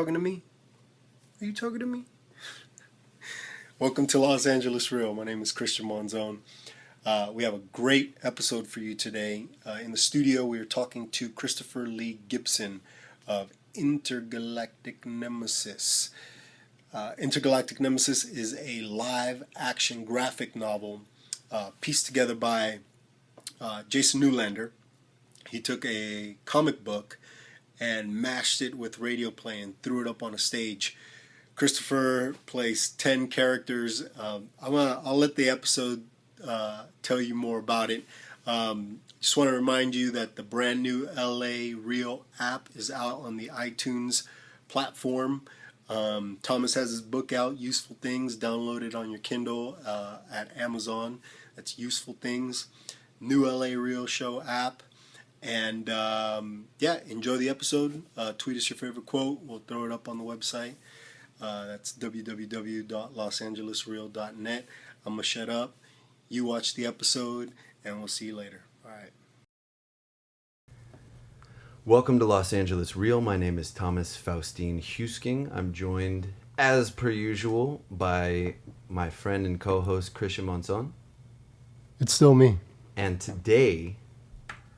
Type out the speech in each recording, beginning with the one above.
talking to me? Are you talking to me? Welcome to Los Angeles Real. My name is Christian Monzon. We have a great episode for you today. In the studio, we are talking to Christopher Lee Gibson of Intergalactic Nemesis. Intergalactic Nemesis is a live-action graphic novel pieced together by Jason Newlander. He took a comic book and mashed it with radio play and threw it up on a stage. Christopher plays 10 characters. I'll let the episode tell you more about it. Just want to remind you that the brand new LA Real app is out on the iTunes platform. Thomas has his book out, Useful Things. Download it on your Kindle at Amazon. That's Useful Things. New LA Real Show app. And enjoy the episode. Tweet us your favorite quote. We'll throw it up on the website. That's www.losangelesreal.net. I'm going to shut up. You watch the episode, and we'll see you later. All right. Welcome to Los Angeles Real. My name is Thomas Faustine Husking. I'm joined, as per usual, by my friend and co-host, Christian Monzon. It's still me. And today,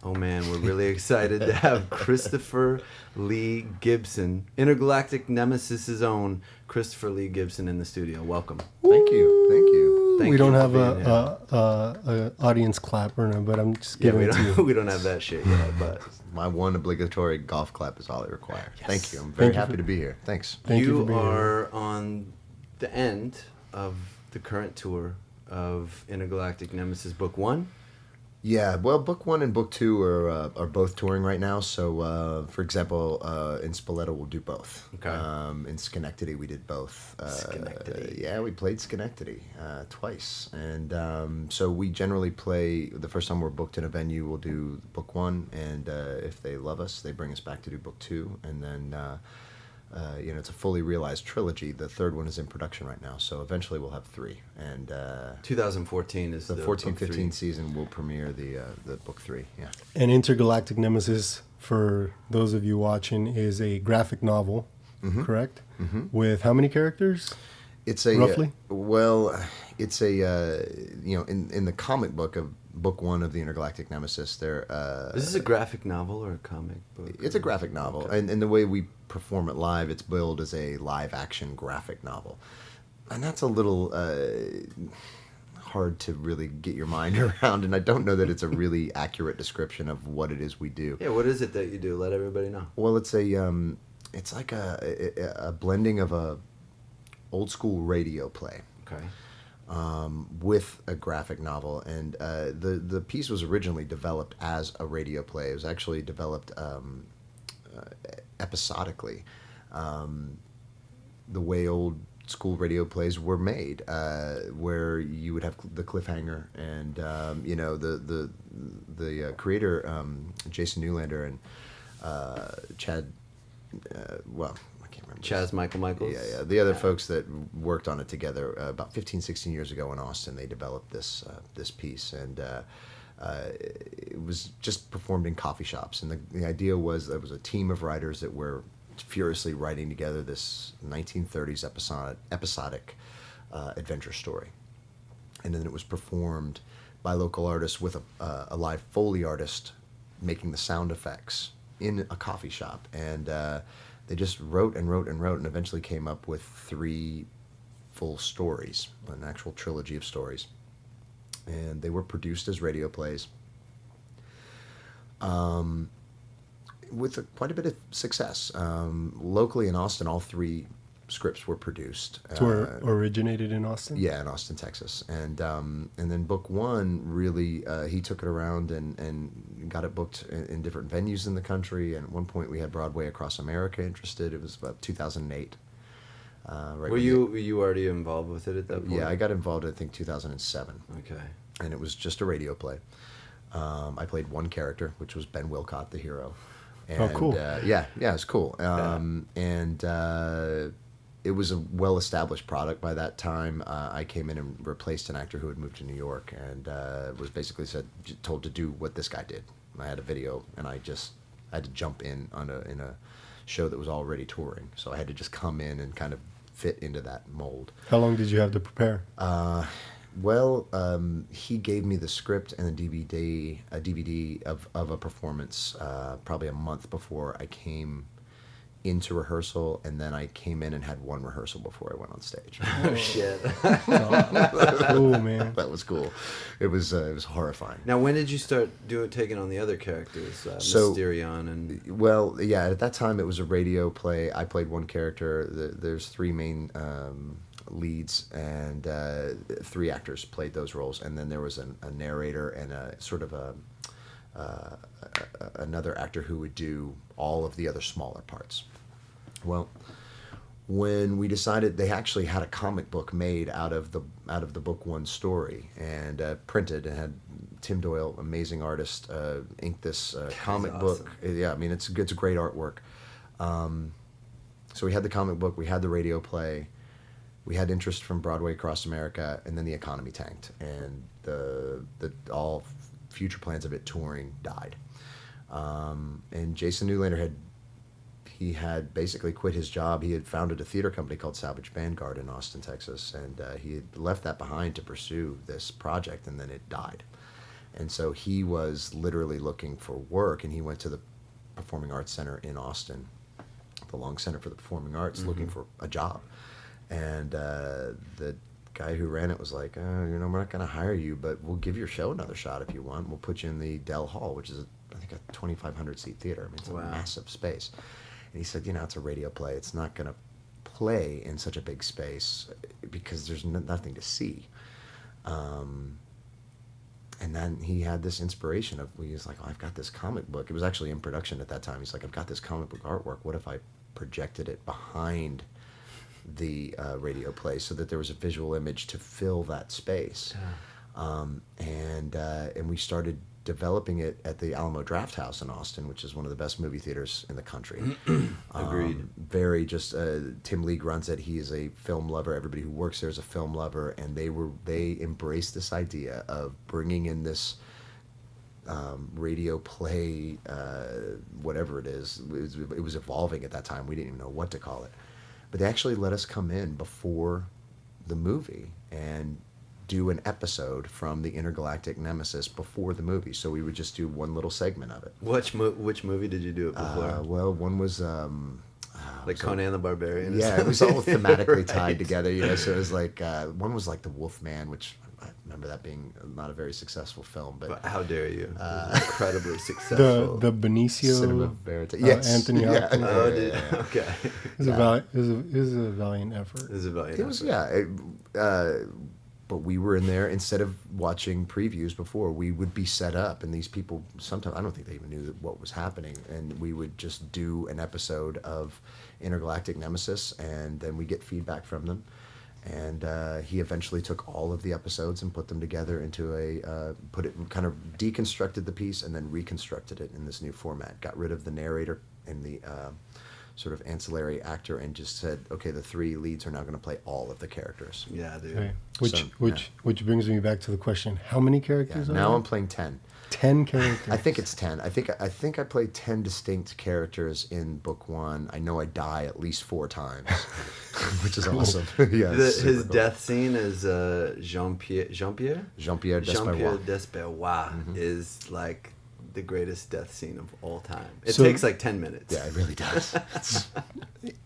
oh man, we're really excited to have Christopher Lee Gibson, Intergalactic Nemesis' own Christopher Lee Gibson in the studio. Welcome. Thank you. We don't have a audience clapper, but I'm just giving it to you. We don't have that shit yet, but My one obligatory golf clap is all I require. Yes. Thank you. I'm very happy to be here. Thanks. Thank you for being are here. on the end of the current tour of Intergalactic Nemesis Book 1. Yeah, well, book 1 and book 2 are both touring right now. So, for example, in Spoleto, we'll do both. Okay. In Schenectady, we did both. Schenectady. Yeah, we played Schenectady twice. And so we generally play, the first time we're booked in a venue, we'll do book 1. And if they love us, they bring us back to do book 2. And then, it's a fully realized trilogy. The third one is in production right now. So eventually we'll have 3. And 2014 is the the 14-15 book 3. season will premiere the book 3. Yeah. And Intergalactic Nemesis, for those of you watching, is a graphic novel, correct? Mm-hmm. With how many characters? It's a roughly. It's a in the comic book of book 1 of the Intergalactic Nemesis. There. Is this a graphic novel or a comic book? It's a graphic novel, Okay. and the way we perform it live, it's billed as a live-action graphic novel, and that's a little hard to really get your mind around. And I don't know that it's a really accurate description of what it is we do. Yeah, what is it that you do? Let everybody know. Well, it's like a blending of a old school radio play. Okay. With a graphic novel, and the piece was originally developed as a radio play. It was actually developed episodically, the way old school radio plays were made, where you would have the cliffhanger, and the creator Jason Newlander and Chad. I can't remember. Chaz Michaels? Yeah. The other folks that worked on it together about 15, 16 years ago in Austin, they developed this piece, and it was just performed in coffee shops. And the idea was there was a team of writers that were furiously writing together this 1930s episodic adventure story. And then it was performed by local artists with a live Foley artist making the sound effects in a coffee shop. And they just wrote and eventually came up with 3 full stories, an actual trilogy of stories. And they were produced as radio plays with quite a bit of success. Locally in Austin, all 3 scripts were produced. Originated in Austin? Yeah, in Austin, Texas. And then book 1, really, he took it around and got it booked in different venues in the country. And at one point, we had Broadway Across America interested. It was about 2008. Were you already involved with it at that point? Yeah, I got involved, I think, 2007. Okay. And it was just a radio play. I played one character, which was Ben Wilcott, the hero. And, cool. Yeah, it's cool. And it was a well-established product by that time. I came in and replaced an actor who had moved to New York, and was basically told to do what this guy did. I had a video, and I had to jump in a show that was already touring. So I had to just come in and kind of fit into that mold. How long did you have to prepare? He gave me the script and a DVD of a performance probably a month before I came into rehearsal, and then I came in and had one rehearsal before I went on stage. Oh shit! Cool, man. That was cool. It was horrifying. Now, when did you start taking on the other characters, So- Mysterion and? Well, yeah, at that time it was a radio play. I played one character. There's three main leads, and three actors played those roles, and then there was a narrator and a sort of another actor who would do all of the other smaller parts. Well, when we decided, they actually had a comic book made out of the book one story and printed, and had Tim Doyle, amazing artist, inked this comic book. Awesome. Yeah, I mean it's great artwork. So we had the comic book, we had the radio play, we had interest from Broadway across America, and then the economy tanked, and the all future plans of it touring died. And Jason Newlander had basically quit his job. He had founded a theater company called Salvage Vanguard in Austin, Texas, and he had left that behind to pursue this project, and then it died. And so he was literally looking for work, and he went to the Performing Arts Center in Austin, the Long Center for the Performing Arts, looking for a job. And the guy who ran it was like, we're not going to hire you, but we'll give your show another shot if you want. We'll put you in the Dell Hall, which is, I think, a 2,500 seat theater. I mean, it's a massive space. And he said, it's a radio play. It's not going to play in such a big space because there's nothing to see. And then he had this inspiration of, he was like, I've got this comic book. It was actually in production at that time. He's like, I've got this comic book artwork. What if I projected it behind the radio play so that there was a visual image to fill that space? And we started developing it at the Alamo Draft House in Austin, which is one of the best movie theaters in the country. Agreed. Very just Tim League runs it. He is a film lover. Everybody who works there is a film lover, and they embraced this idea of bringing in this radio play, whatever it is. It was evolving at that time. We didn't even know what to call it, but they actually let us come in before the movie and do an episode from the Intergalactic Nemesis before the movie. So we would just do one little segment of it. Which movie did you do it before? Well, one was like Conan the Barbarian. yeah, it was all thematically Right. tied together. So it was like one was like The Wolfman, which I remember that being not a very successful film, but How dare you? It was incredibly successful. The Benicio, Cinema Verite. Yes, Anthony yeah, Hopkins. Oh, yeah, did yeah. okay. It was a valiant effort. This is a valiant It was effort. but we were in there, instead of watching previews before, we would be set up, and these people, sometimes I don't think they even knew what was happening, and we would just do an episode of Intergalactic Nemesis, and then we get feedback from them. And he eventually took all of the episodes and put them together into kind of deconstructed the piece and then reconstructed it in this new format. Got rid of the narrator and the sort of ancillary actor, and just said, okay, the three leads are now going to play all of the characters. Yeah, dude. Okay. So, Which brings me back to the question: how many characters are Now there? I'm playing 10. 10 characters. I think it's 10. I think I played 10 distinct characters in book one. I know I die at least 4 times, which is awesome. Yeah, it's super His cool. death scene is Jean-Pierre Jean-Pierre Desperrois. Desperrois is like the greatest death scene of all time. It So- takes like 10 minutes. Yeah, it really does.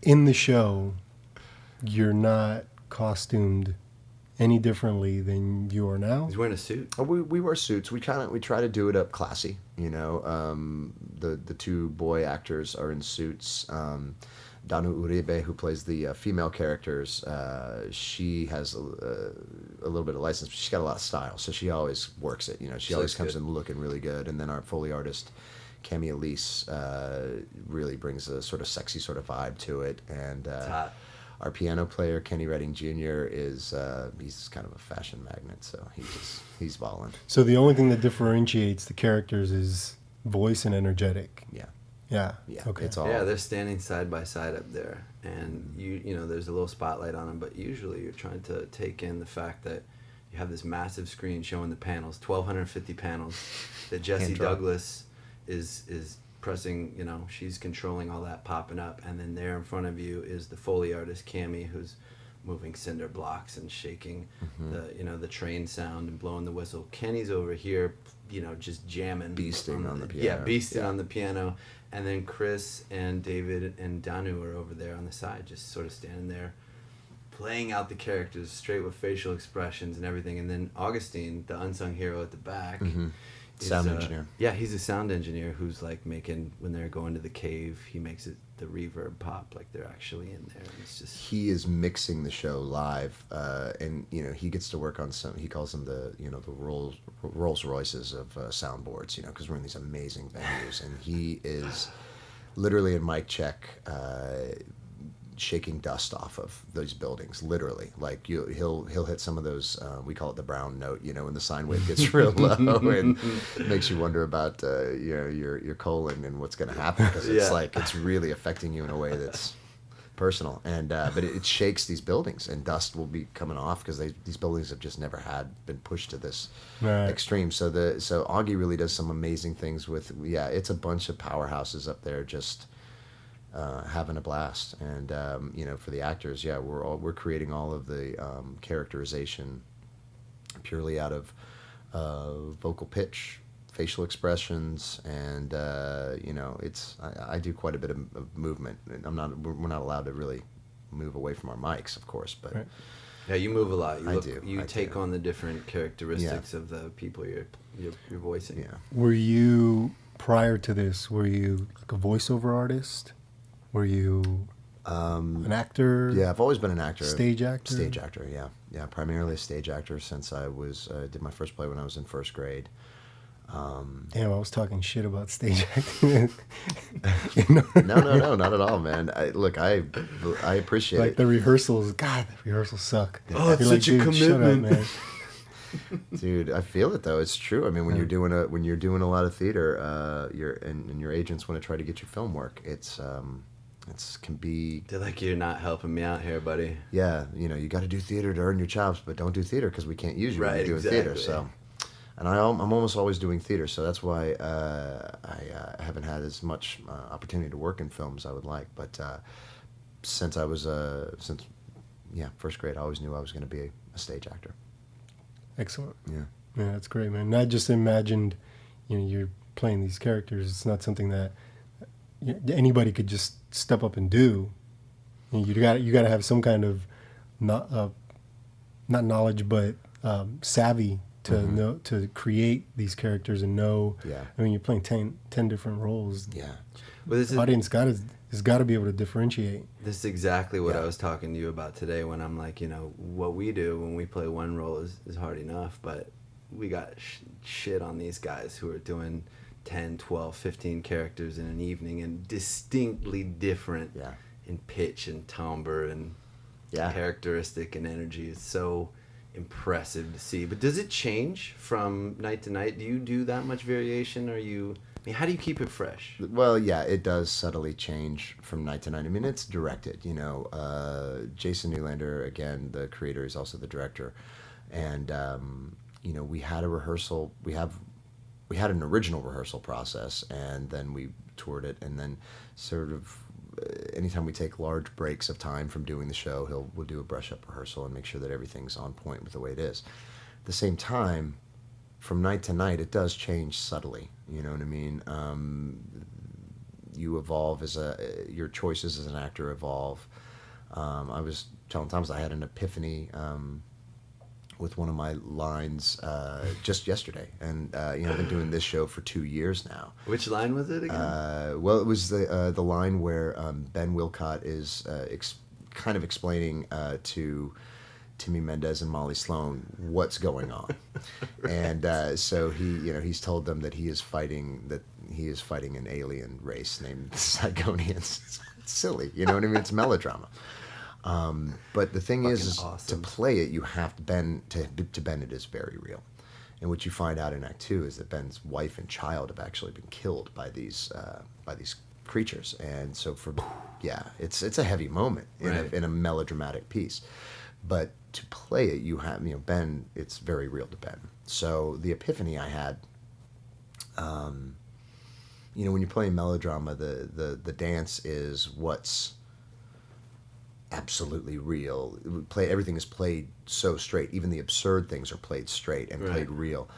In the show, you're not costumed any differently than you are now. He's wearing a suit. Oh, we wear suits. We try to do it up classy. The two boy actors are in suits. Danu Uribe, who plays the female characters, she has a little bit of license, but she's got a lot of style, so she always works it. She always looks comes good. in looking really good. And then our Foley artist, Cami Elise, really brings a sort of sexy sort of vibe to it. And It's hot. our piano player, Kenny Redding Jr., he's kind of a fashion magnet, so he's balling. So the only thing that differentiates the characters is voice and energetic. Yeah. Yeah. Yeah. Okay. It's all. Yeah, they're standing side by side up there, and there's a little spotlight on them, but usually you're trying to take in the fact that you have this massive screen showing the panels, 1,250 panels, that Jesse Hand drawn. Douglas is pressing, she's controlling all that popping up, and then there in front of you is the Foley artist Cammy, who's moving cinder blocks and shaking the train sound and blowing the whistle. Kenny's over here, just jamming, beasting on the piano. Yeah, beasting on the piano. And then Chris and David and Danu are over there on the side, just sort of standing there, playing out the characters straight with facial expressions and everything. And then Augustine, the unsung hero at the back, sound engineer. Yeah, he's a sound engineer who's like making, when they're going to the cave, he makes it the reverb pop like they're actually in there. And it's just, he is mixing the show live, and he gets to work on some. He calls them the Rolls Royces of soundboards, because we're in these amazing venues, and he is literally in mic check. Shaking dust off of those buildings, literally. Like he'll hit some of those. We call it the brown note. When the sine wave gets real low and makes you wonder about your colon and what's going to happen, because it's like it's really affecting you in a way that's personal. And but it shakes these buildings, and dust will be coming off because these buildings have just never been pushed to this extreme. So Augie really does some amazing things with. Yeah, it's a bunch of powerhouses up there just. Having a blast, and for the actors, we're creating all of the characterization purely out of vocal pitch, facial expressions, and I do quite a bit of movement. We're not allowed to really move away from our mics, of course, but yeah, you move a lot. You I take do. on the different characteristics of the people you're voicing. Yeah. Were you, prior to this, like a voiceover artist? Were you an actor? Yeah, I've always been an actor. Stage actor? Stage actor, yeah. Yeah, primarily a stage actor since I did my first play when I was in first grade. Damn, I was talking shit about stage acting. No, not at all, man. I appreciate like it. the rehearsals. God, the rehearsals suck. Oh, it's You're such a commitment. Shut up, man. Dude, I feel it though. It's true. I mean, when you're doing a lot of theater, your agents want to try to get you film work. Can be. They're like, you're not helping me out here, buddy. Yeah, you got to do theater to earn your chops, but don't do theater because we can't use you when you're doing theater. So, and I'm almost always doing theater, so that's why I haven't had as much opportunity to work in films I would like. But since first grade, I always knew I was going to be a stage actor. Excellent. Yeah. Yeah, that's great, man. And I just imagined, you're playing these characters. It's not something that anybody could just step up and do. You got to have some kind of not knowledge, but savvy to know, to create these characters and know. Yeah. I mean, you're playing 10 different roles. Yeah. Well, the audience has got to be able to differentiate. This is exactly what I was talking to you about today, when I'm like, what we do when we play one role is hard enough, but we got shit on these guys who are doing 10, 12, 15 characters in an evening, and distinctly different in pitch and timbre and characteristic and energy. It's so impressive to see. But does it change from night to night? Do you do that much variation? How do you keep it fresh? Well, yeah, it does subtly change from night to night. I mean, it's directed, Jason Newlander, again, the creator, is also the director. And, we had a rehearsal. We had an original rehearsal process, and then we toured it, and then sort of anytime we take large breaks of time from doing the show, we'll do a brush-up rehearsal and make sure that everything's on point with the way it is. At the same time, from night to night, it does change subtly. You know what I mean? You evolve your choices as an actor evolve. I was telling Thomas I had an epiphany with one of my lines just yesterday, and I've been doing this show for 2 years now. Which line was it again? Well, it was the line where Ben Wilcott is kind of explaining to Timmy Mendez and Molly Sloan what's going on, and so he's told them that he is fighting an alien race named Zygonians. It's silly, you know what I mean? It's melodrama. But the thing is awesome. To play it, you have to Ben it is very real. And what you find out in Act 2 is that Ben's wife and child have actually been killed by these creatures. And so it's a heavy moment in a melodramatic piece. But to play it, you have Ben. It's very real to Ben. So the epiphany I had when you're playing melodrama, the dance is what's absolutely real. Everything is played so straight. Even the absurd things are played straight and played real.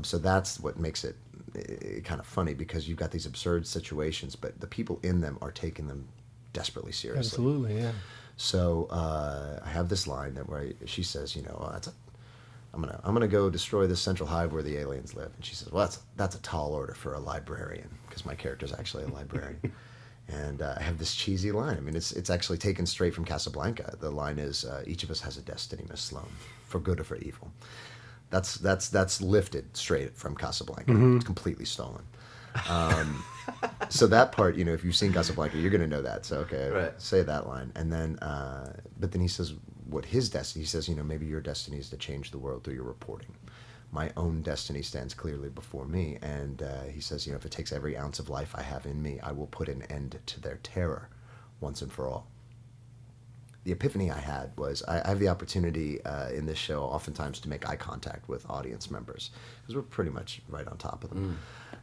So that's what makes it kind of funny, because you've got these absurd situations, but the people in them are taking them desperately seriously. Absolutely, yeah. So I have this line where she says, I'm gonna go destroy this central hive where the aliens live, and she says, well, that's a tall order for a librarian, because my character's actually a librarian. And I have this cheesy line. I mean, it's actually taken straight from Casablanca. The line is, each of us has a destiny, Miss Sloane, for good or for evil. That's lifted straight from Casablanca. It's completely stolen. So that part, if you've seen Casablanca, you're going to know that. So, okay, say that line. And then, but then he says what his destiny, he says, maybe your destiny is to change the world through your reporting. My own destiny stands clearly before me. And he says, if it takes every ounce of life I have in me, I will put an end to their terror once and for all. The epiphany I had was I have the opportunity in this show oftentimes to make eye contact with audience members, because we're pretty much right on top of them.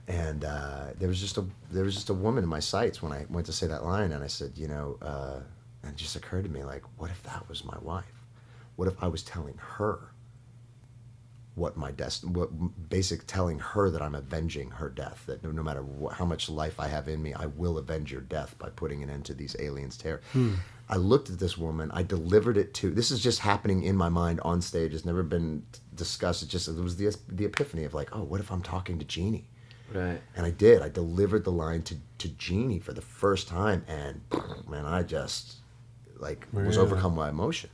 And there was just a woman in my sights when I went to say that line, and I said, and it just occurred to me, like, what if that was my wife? What if I was telling her telling her that I'm avenging her death, that no matter how much life I have in me, I will avenge your death by putting an end to these aliens' terror. I looked at this woman, I delivered it to, this is just happening in my mind on stage, it's never been discussed, it was the epiphany of like, oh, what if I'm talking to Jeannie? Right. And I did, I delivered the line to Jeannie for the first time, and man, I just was overcome by emotion,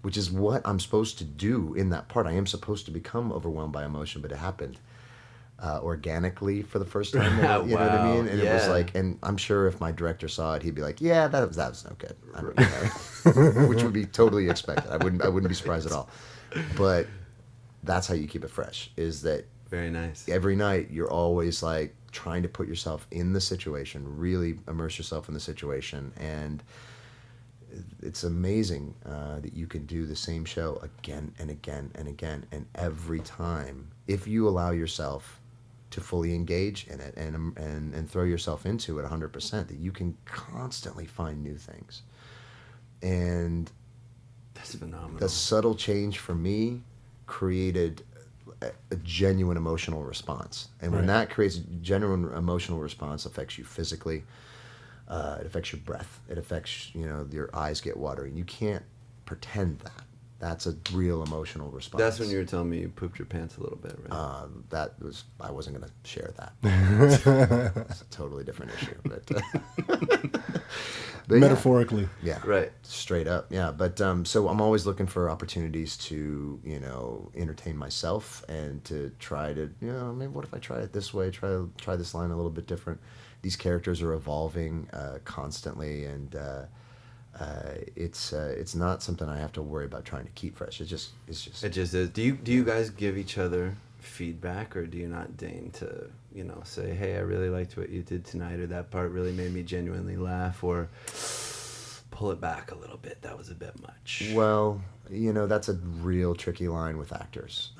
which is what I'm supposed to do in that part. I am supposed to become overwhelmed by emotion, but it happened organically for the first time. You know what I mean? And it was like, and I'm sure if my director saw it, he'd be like, "Yeah, that was no good," which would be totally expected. I wouldn't be surprised at all. But that's how you keep it fresh. Is that very nice? Every night you're always like trying to put yourself in the situation, really immerse yourself in the situation, and it's amazing that you can do the same show again and again and again, and every time, if you allow yourself to fully engage in it and throw yourself into it 100%, that you can constantly find new things. And that's phenomenal. The subtle change for me created a genuine emotional response, and when that creates a genuine emotional response, affects you physically. It affects your breath. It affects, your eyes get watery. You can't pretend that. That's a real emotional response. That's when you were telling me you pooped your pants a little bit, right? I wasn't going to share that. It's a totally different issue. But Metaphorically. Yeah. Right. Straight up. Yeah. But so I'm always looking for opportunities to, entertain myself and to try to, maybe what if I try it this way, try this line a little bit different. These characters are evolving constantly, and it's not something I have to worry about trying to keep fresh. It just is. Do you guys give each other feedback, or do you not deign to say, hey, I really liked what you did tonight, or that part really made me genuinely laugh, or pull it back a little bit, that was a bit much? Well, that's a real tricky line with actors.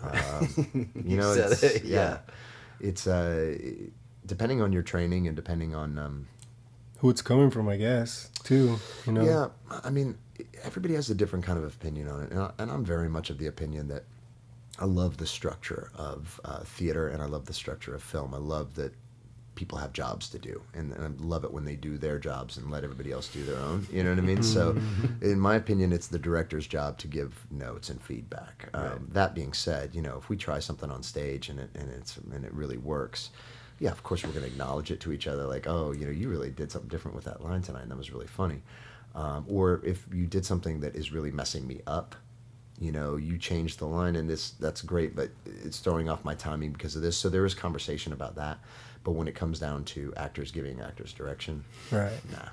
It's depending on your training and depending on who it's coming from, I guess, too. Yeah, I mean, everybody has a different kind of opinion on it, and I'm very much of the opinion that I love the structure of theater, and I love the structure of film. I love that people have jobs to do, and I love it when they do their jobs and let everybody else do their own. You know what I mean? So, in my opinion, it's the director's job to give notes and feedback. That being said, if we try something on stage and it really works, yeah, of course we're going to acknowledge it to each other, like, oh, you really did something different with that line tonight, and that was really funny. Or if you did something that is really messing me up, you changed the line, and that's great, but it's throwing off my timing because of this. So there is conversation about that. But when it comes down to actors giving actors direction, right? Nah.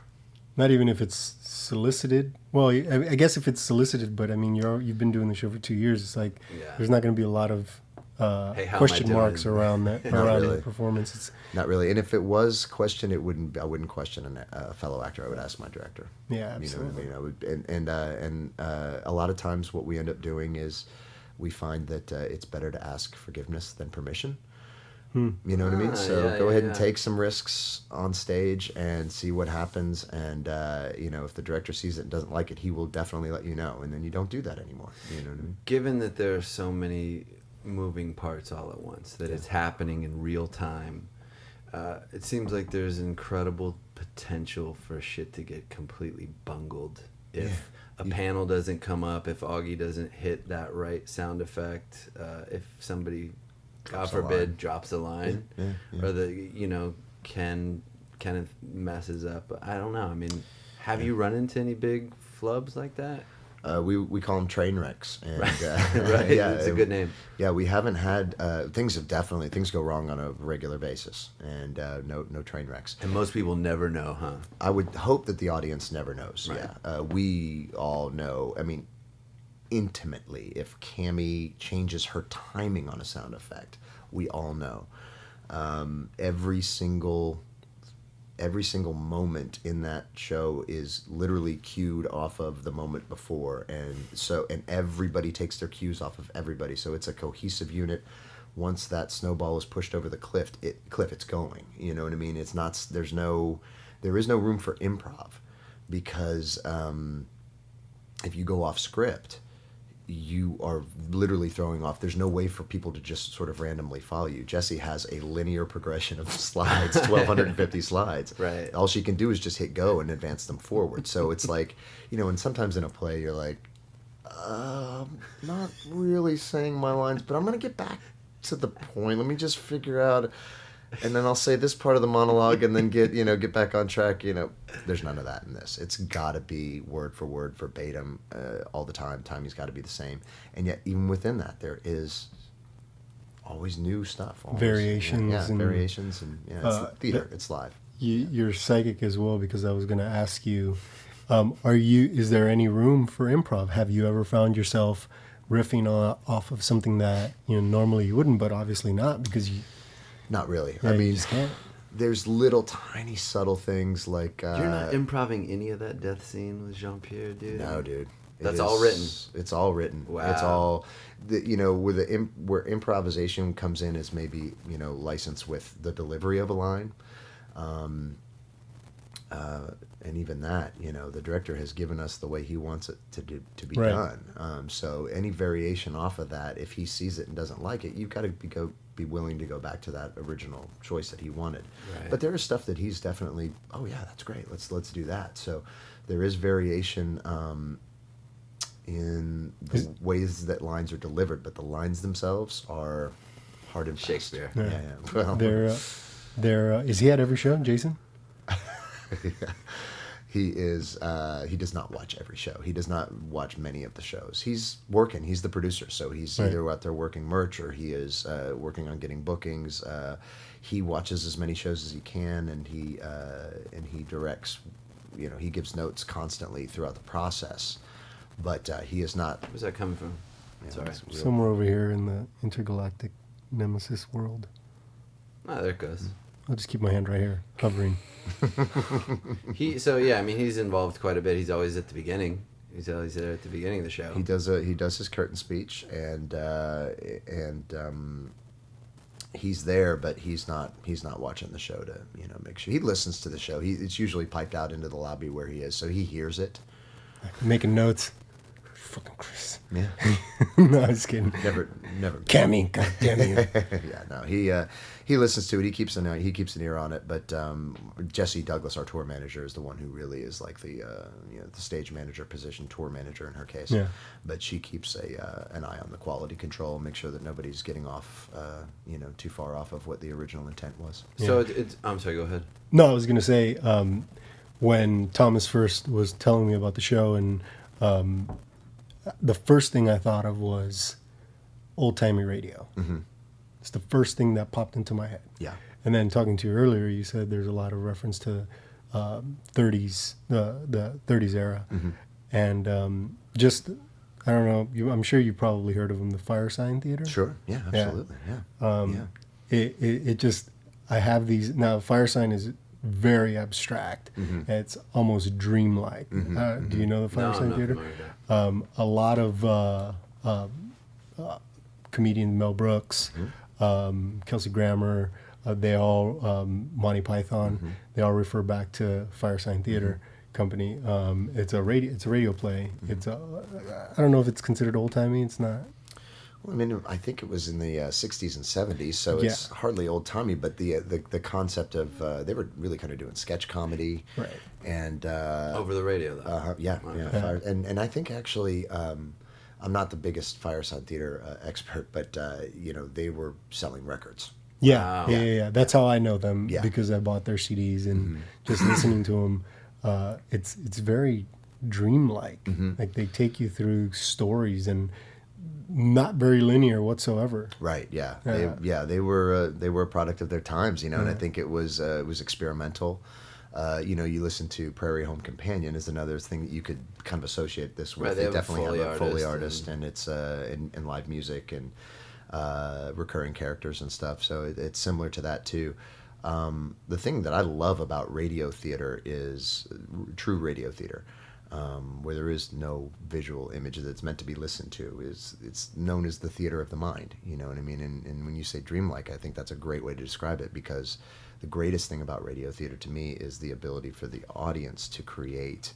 Not even if it's solicited. Well, I guess if it's solicited, but I mean, you've been doing the show for 2 years. It's like there's not going to be a lot of question marks around that the performance. It's not really. And if it was questioned, I wouldn't question a fellow actor. I would ask my director. Yeah, absolutely. And a lot of times, what we end up doing is we find that it's better to ask forgiveness than permission. You know what I mean? So Yeah, go ahead and yeah. take some risks on stage and see what happens. And, if the director sees it and doesn't like it, he will definitely let you know. And then you don't do that anymore. You know what I mean? Given that there are so many moving parts all at once, that it's happening in real time, it seems like there's incredible potential for shit to get completely bungled if a panel doesn't come up, if Augie doesn't hit that right sound effect, if somebody, God forbid, drops a line, or Ken Kenneth messes up. I don't know. I mean, have you run into any big flubs like that? We call them train wrecks. And, Right. Yeah, It's a good name. Yeah, we haven't had things go wrong on a regular basis, and no train wrecks. And most people never know, huh? I would hope that the audience never knows. Right. Yeah, we all know. I mean, intimately, if Cammie changes her timing on a sound effect, we all know. Every single moment in that show is literally cued off of the moment before, and everybody takes their cues off of everybody, so it's a cohesive unit. Once that snowball is pushed over the cliff, it's going. You know what I mean? It's not. There is no room for improv, because if you go off script, you are literally throwing off. There's no way for people to just sort of randomly follow you. Jessie has a linear progression of slides, 1,250 slides. Right. All she can do is just hit go and advance them forward. So it's like, and sometimes in a play you're like, not really saying my lines, but I'm going to get back to the point. Let me just figure out, and then I'll say this part of the monologue and then get back on track. There's none of that in this. It's got to be word for word, verbatim, all the time. Timing's got to be the same. And yet, even within that, there is always new stuff. Variations. Yeah, variations. And it's theater. It's live. You're psychic as well, because I was going to ask you, is there any room for improv? Have you ever found yourself riffing off of something that normally you wouldn't, but obviously not, because you... Not really. Yeah, I mean, you just can't. There's little tiny subtle things like... You're not improving any of that death scene with Jean-Pierre, dude? No, dude. That's all written? It's all written. Wow. It's all... where improvisation comes in is maybe, license with the delivery of a line. And even that, the director has given us the way he wants it to be Right. done. So any variation off of that, if he sees it and doesn't like it, you've got to be willing to go back to that original choice that he wanted. Right. But there is stuff that he's definitely, oh yeah, that's great. Let's do that. So there is variation in the ways that lines are delivered, but the lines themselves are hard and fast. Shakespeare. Yeah. Well, Is he at every show, Jason? He is. He does not watch every show. He does not watch many of the shows. He's working. He's the producer, so he's either out there working merch or he is working on getting bookings. He watches as many shows as he can, and he directs. He gives notes constantly throughout the process, but he is not. Where's that coming from? Sorry. Somewhere over here in the intergalactic nemesis world. Oh, there it goes. I'll just keep my hand right here, hovering. He's involved quite a bit. He's always at the beginning. He's always there at the beginning of the show. He does his curtain speech, and he's there, but he's not watching the show to make sure. He listens to the show. It's usually piped out into the lobby where he is, so he hears it. Making notes. Fucking Chris. Yeah. No, I'm just kidding. Never. Cammie, God damn you. Yeah, no. He listens to it. He keeps an ear on it. But Jessie Douglas, our tour manager, is the one who really is like the stage manager position, tour manager in her case. Yeah. But she keeps an eye on the quality control, make sure that nobody's getting off, too far off of what the original intent was. So it's. I'm sorry. Go ahead. No, I was going to say, when Thomas first was telling me about the show, and the first thing I thought of was old-timey radio. Mm-hmm. It's the first thing that popped into my head. Yeah. And then talking to you earlier, you said there's a lot of reference to 30s, the 30s era. Mm-hmm. And just, I don't know, I'm sure you probably heard of them, the Firesign Theater. Sure. Yeah, absolutely. Yeah. It just, I have these, now Firesign is very abstract. Mm-hmm. It's almost dreamlike. Mm-hmm. Do you know the No, I'm Firesign not Theater? familiar with that. A lot of comedian Mel Brooks, Kelsey Grammer, they all, Monty Python, they all refer back to Firesign Theater Company. It's a radio play. It's I don't know if it's considered old timey. It's not. Well, I mean, I think it was in the 60s and 70s, so it's hardly old timey. But the concept of they were really kind of doing sketch comedy, Right. And Over the radio, though. yeah. And I think actually, I'm not the biggest Fireside Theater expert, but they were selling records. Yeah, Wow. yeah. That's how I know them, Yeah. because I bought their CDs and just listening to them. It's very dreamlike. Like they take you through stories and not very linear whatsoever. Right. Yeah. Yeah. They were a product of their times, and I think it was experimental. You listen to Prairie Home Companion is another thing that you could kind of associate this with. Right, they have a definitely Foley have a Foley artist artist, and it's in live music and recurring characters and stuff. So it's similar to that too. The thing that I love about radio theater is true radio theater. Where there is no visual image that's meant to be listened to. It's known as the theater of the mind, you know what I mean? And when you say dreamlike, I think that's a great way to describe it, because the greatest thing about radio theater to me is the ability for the audience to create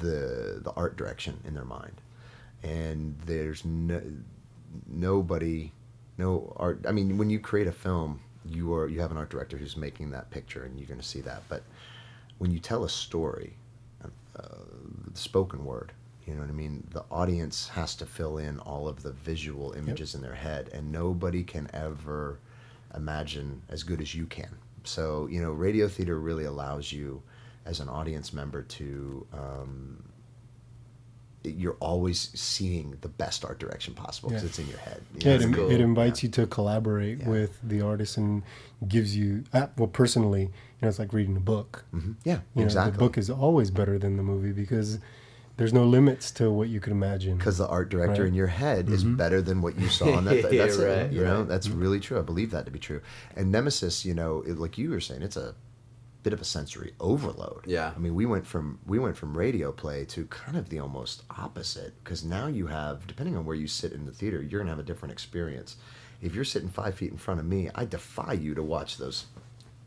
the art direction in their mind. And there's no art. I mean, when you create a film, you have an art director who's making that picture, and you're going to see that. But when you tell a story, spoken word, you know what I mean? The audience has to fill in all of the visual images in their head, and nobody can ever imagine as good as you can. So, radio theater really allows you as an audience member to, you're always seeing the best art direction possible because it's in your head. It invites you to collaborate with the artist and gives you, personally, it's like reading a book. Yeah, exactly. The book is always better than the movie because there's no limits to what you could imagine. Because the art director in your head is better than what you saw on that. That's it. That's really true. I believe that to be true. And Nemesis, like you were saying, it's a bit of a sensory overload. Yeah. I mean, we went from radio play to kind of the almost opposite, because now you have, depending on where you sit in the theater, you're gonna have a different experience. If you're sitting 5 feet in front of me, I defy you to watch those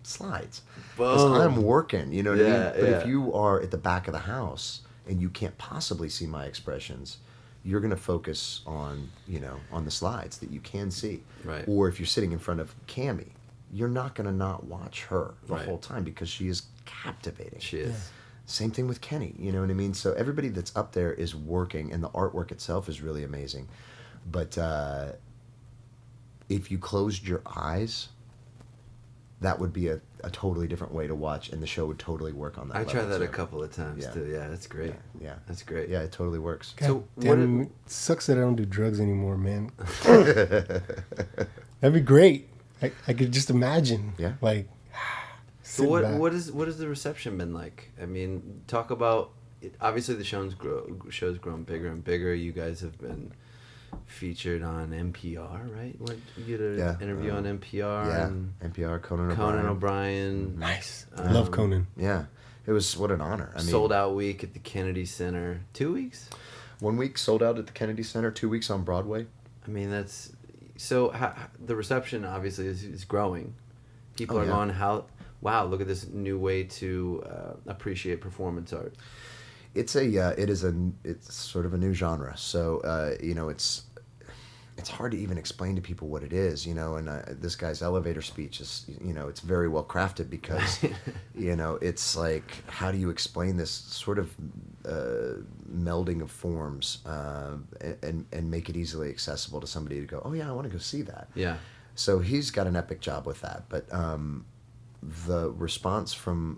slides, because I'm working. You know what I mean? But if you are at the back of the house and you can't possibly see my expressions, you're going to focus on the slides that you can see. Right. Or if you're sitting in front of Cammie, you're not going to not watch her the whole time, because she is captivating. She is. Yeah. Same thing with Kenny, you know what I mean? So everybody that's up there is working, and the artwork itself is really amazing. But if you closed your eyes, that would be a totally different way to watch, and the show would totally work on that. I tried that too. a couple of times too. Yeah, that's great. Yeah. That's great. Yeah, it totally works. God damn, it sucks that I don't do drugs anymore, man. That'd be great. I could just imagine. Yeah. Like. So what has the reception been like? I mean, talk about it. Obviously the show's grown bigger and bigger. You guys have been featured on NPR, right? You did an interview on NPR. Yeah, and NPR, Conan O'Brien. Nice. I love Conan. Yeah, it was, what an honor. I mean, sold out week at the Kennedy Center. 2 weeks? 1 week sold out at the Kennedy Center, 2 weeks on Broadway. I mean, that's... So the reception, obviously, is growing. People are going, wow, look at this new way to appreciate performance art. It's sort of a new genre. So, it's hard to even explain to people what it is, and this guy's elevator speech is, it's very well crafted, because, it's like, how do you explain this sort of melding of forms and make it easily accessible to somebody to go, oh yeah, I want to go see that. Yeah. So he's got an epic job with that. But the response from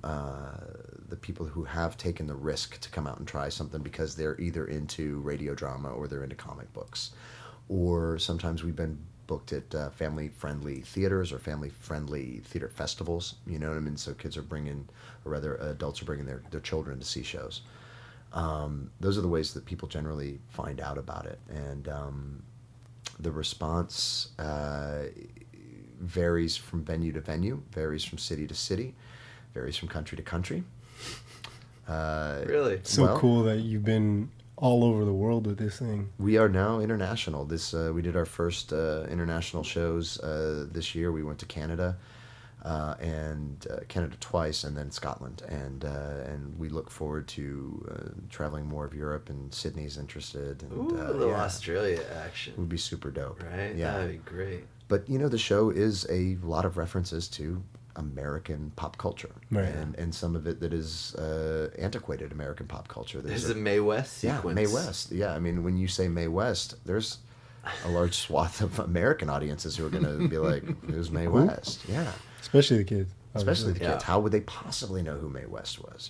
the people who have taken the risk to come out and try something because they're either into radio drama or they're into comic books, or sometimes we've been booked at family-friendly theaters or family-friendly theater festivals, you know what I mean? So kids are bringing, or rather adults are bringing their children to see shows. Those are the ways that people generally find out about it. And the response varies from venue to venue, varies from city to city, varies from country to country. Really? So cool that you've been all over the world with this thing. We are now international. We did our first international shows this year. We went to Canada, and Canada twice, and then Scotland, and we look forward to traveling more of Europe. And Sydney's interested. And, Ooh, a little Australia action. Would be super dope. Right? Yeah, That'd be great. But the show is a lot of references to American pop culture, right. and some of it that is antiquated American pop culture. There's a Mae West sequence. Yeah, Mae West. Yeah, I mean, when you say Mae West, there's a large swath of American audiences who are going to be like, "Who's Mae West?" Yeah, especially the kids. Especially the kids. Yeah. How would they possibly know who Mae West was?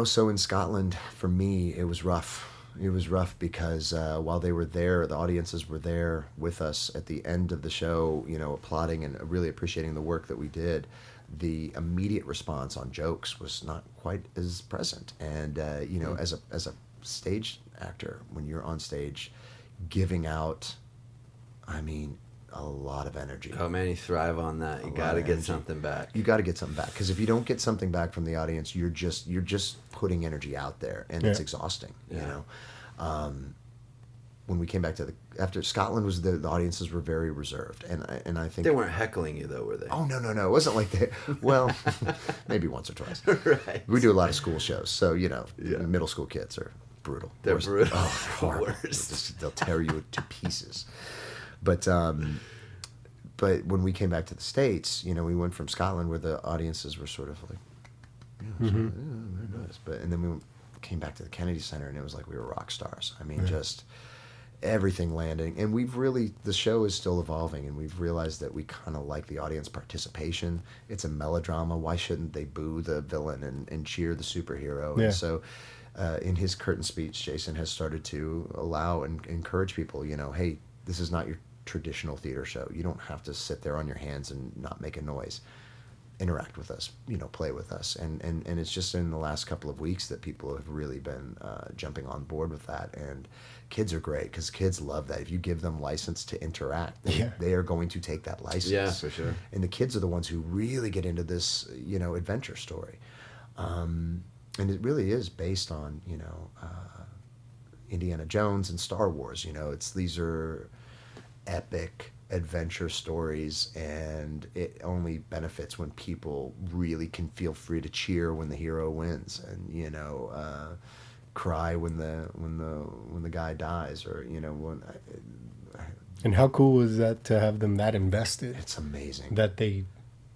So in Scotland, for me, it was rough. It was rough because while they were there, the audiences were there with us at the end of the show, applauding and really appreciating the work that we did. The immediate response on jokes was not quite as present. And, as a stage actor, when you're on stage giving out, a lot of energy. Oh man, you thrive on that. You got to get something back. You got to get something back, because if you don't get something back from the audience, you're just putting energy out there, and it's exhausting. When we came back after Scotland, the audiences were very reserved, and I think they weren't heckling you though, were they? Oh no, it wasn't like that. Well, maybe once or twice. Right. We do a lot of school shows, so middle school kids are brutal. They're brutal. Oh, horrible. They'll tear you to pieces. But when we came back to the States, we went from Scotland, where the audiences were sort of like, very nice. And then we came back to the Kennedy Center, and it was like we were rock stars. Just everything landing. And the show is still evolving, and we've realized that we kind of like the audience participation. It's a melodrama. Why shouldn't they boo the villain and cheer the superhero? Yeah. And so in his curtain speech, Jason has started to allow and encourage people, hey, this is not your traditional theater show. You don't have to sit there on your hands and not make a noise. Interact with us, play with us. And it's just in the last couple of weeks that people have really been jumping on board with that. And kids are great, because kids love that. If you give them license to interact, they are going to take that license. Yeah, for sure. And the kids are the ones who really get into this, adventure story. And it really is based on, Indiana Jones and Star Wars. These are epic adventure stories, and it only benefits when people really can feel free to cheer when the hero wins, and cry when the guy dies, or And how cool was that to have them that invested? It's amazing that they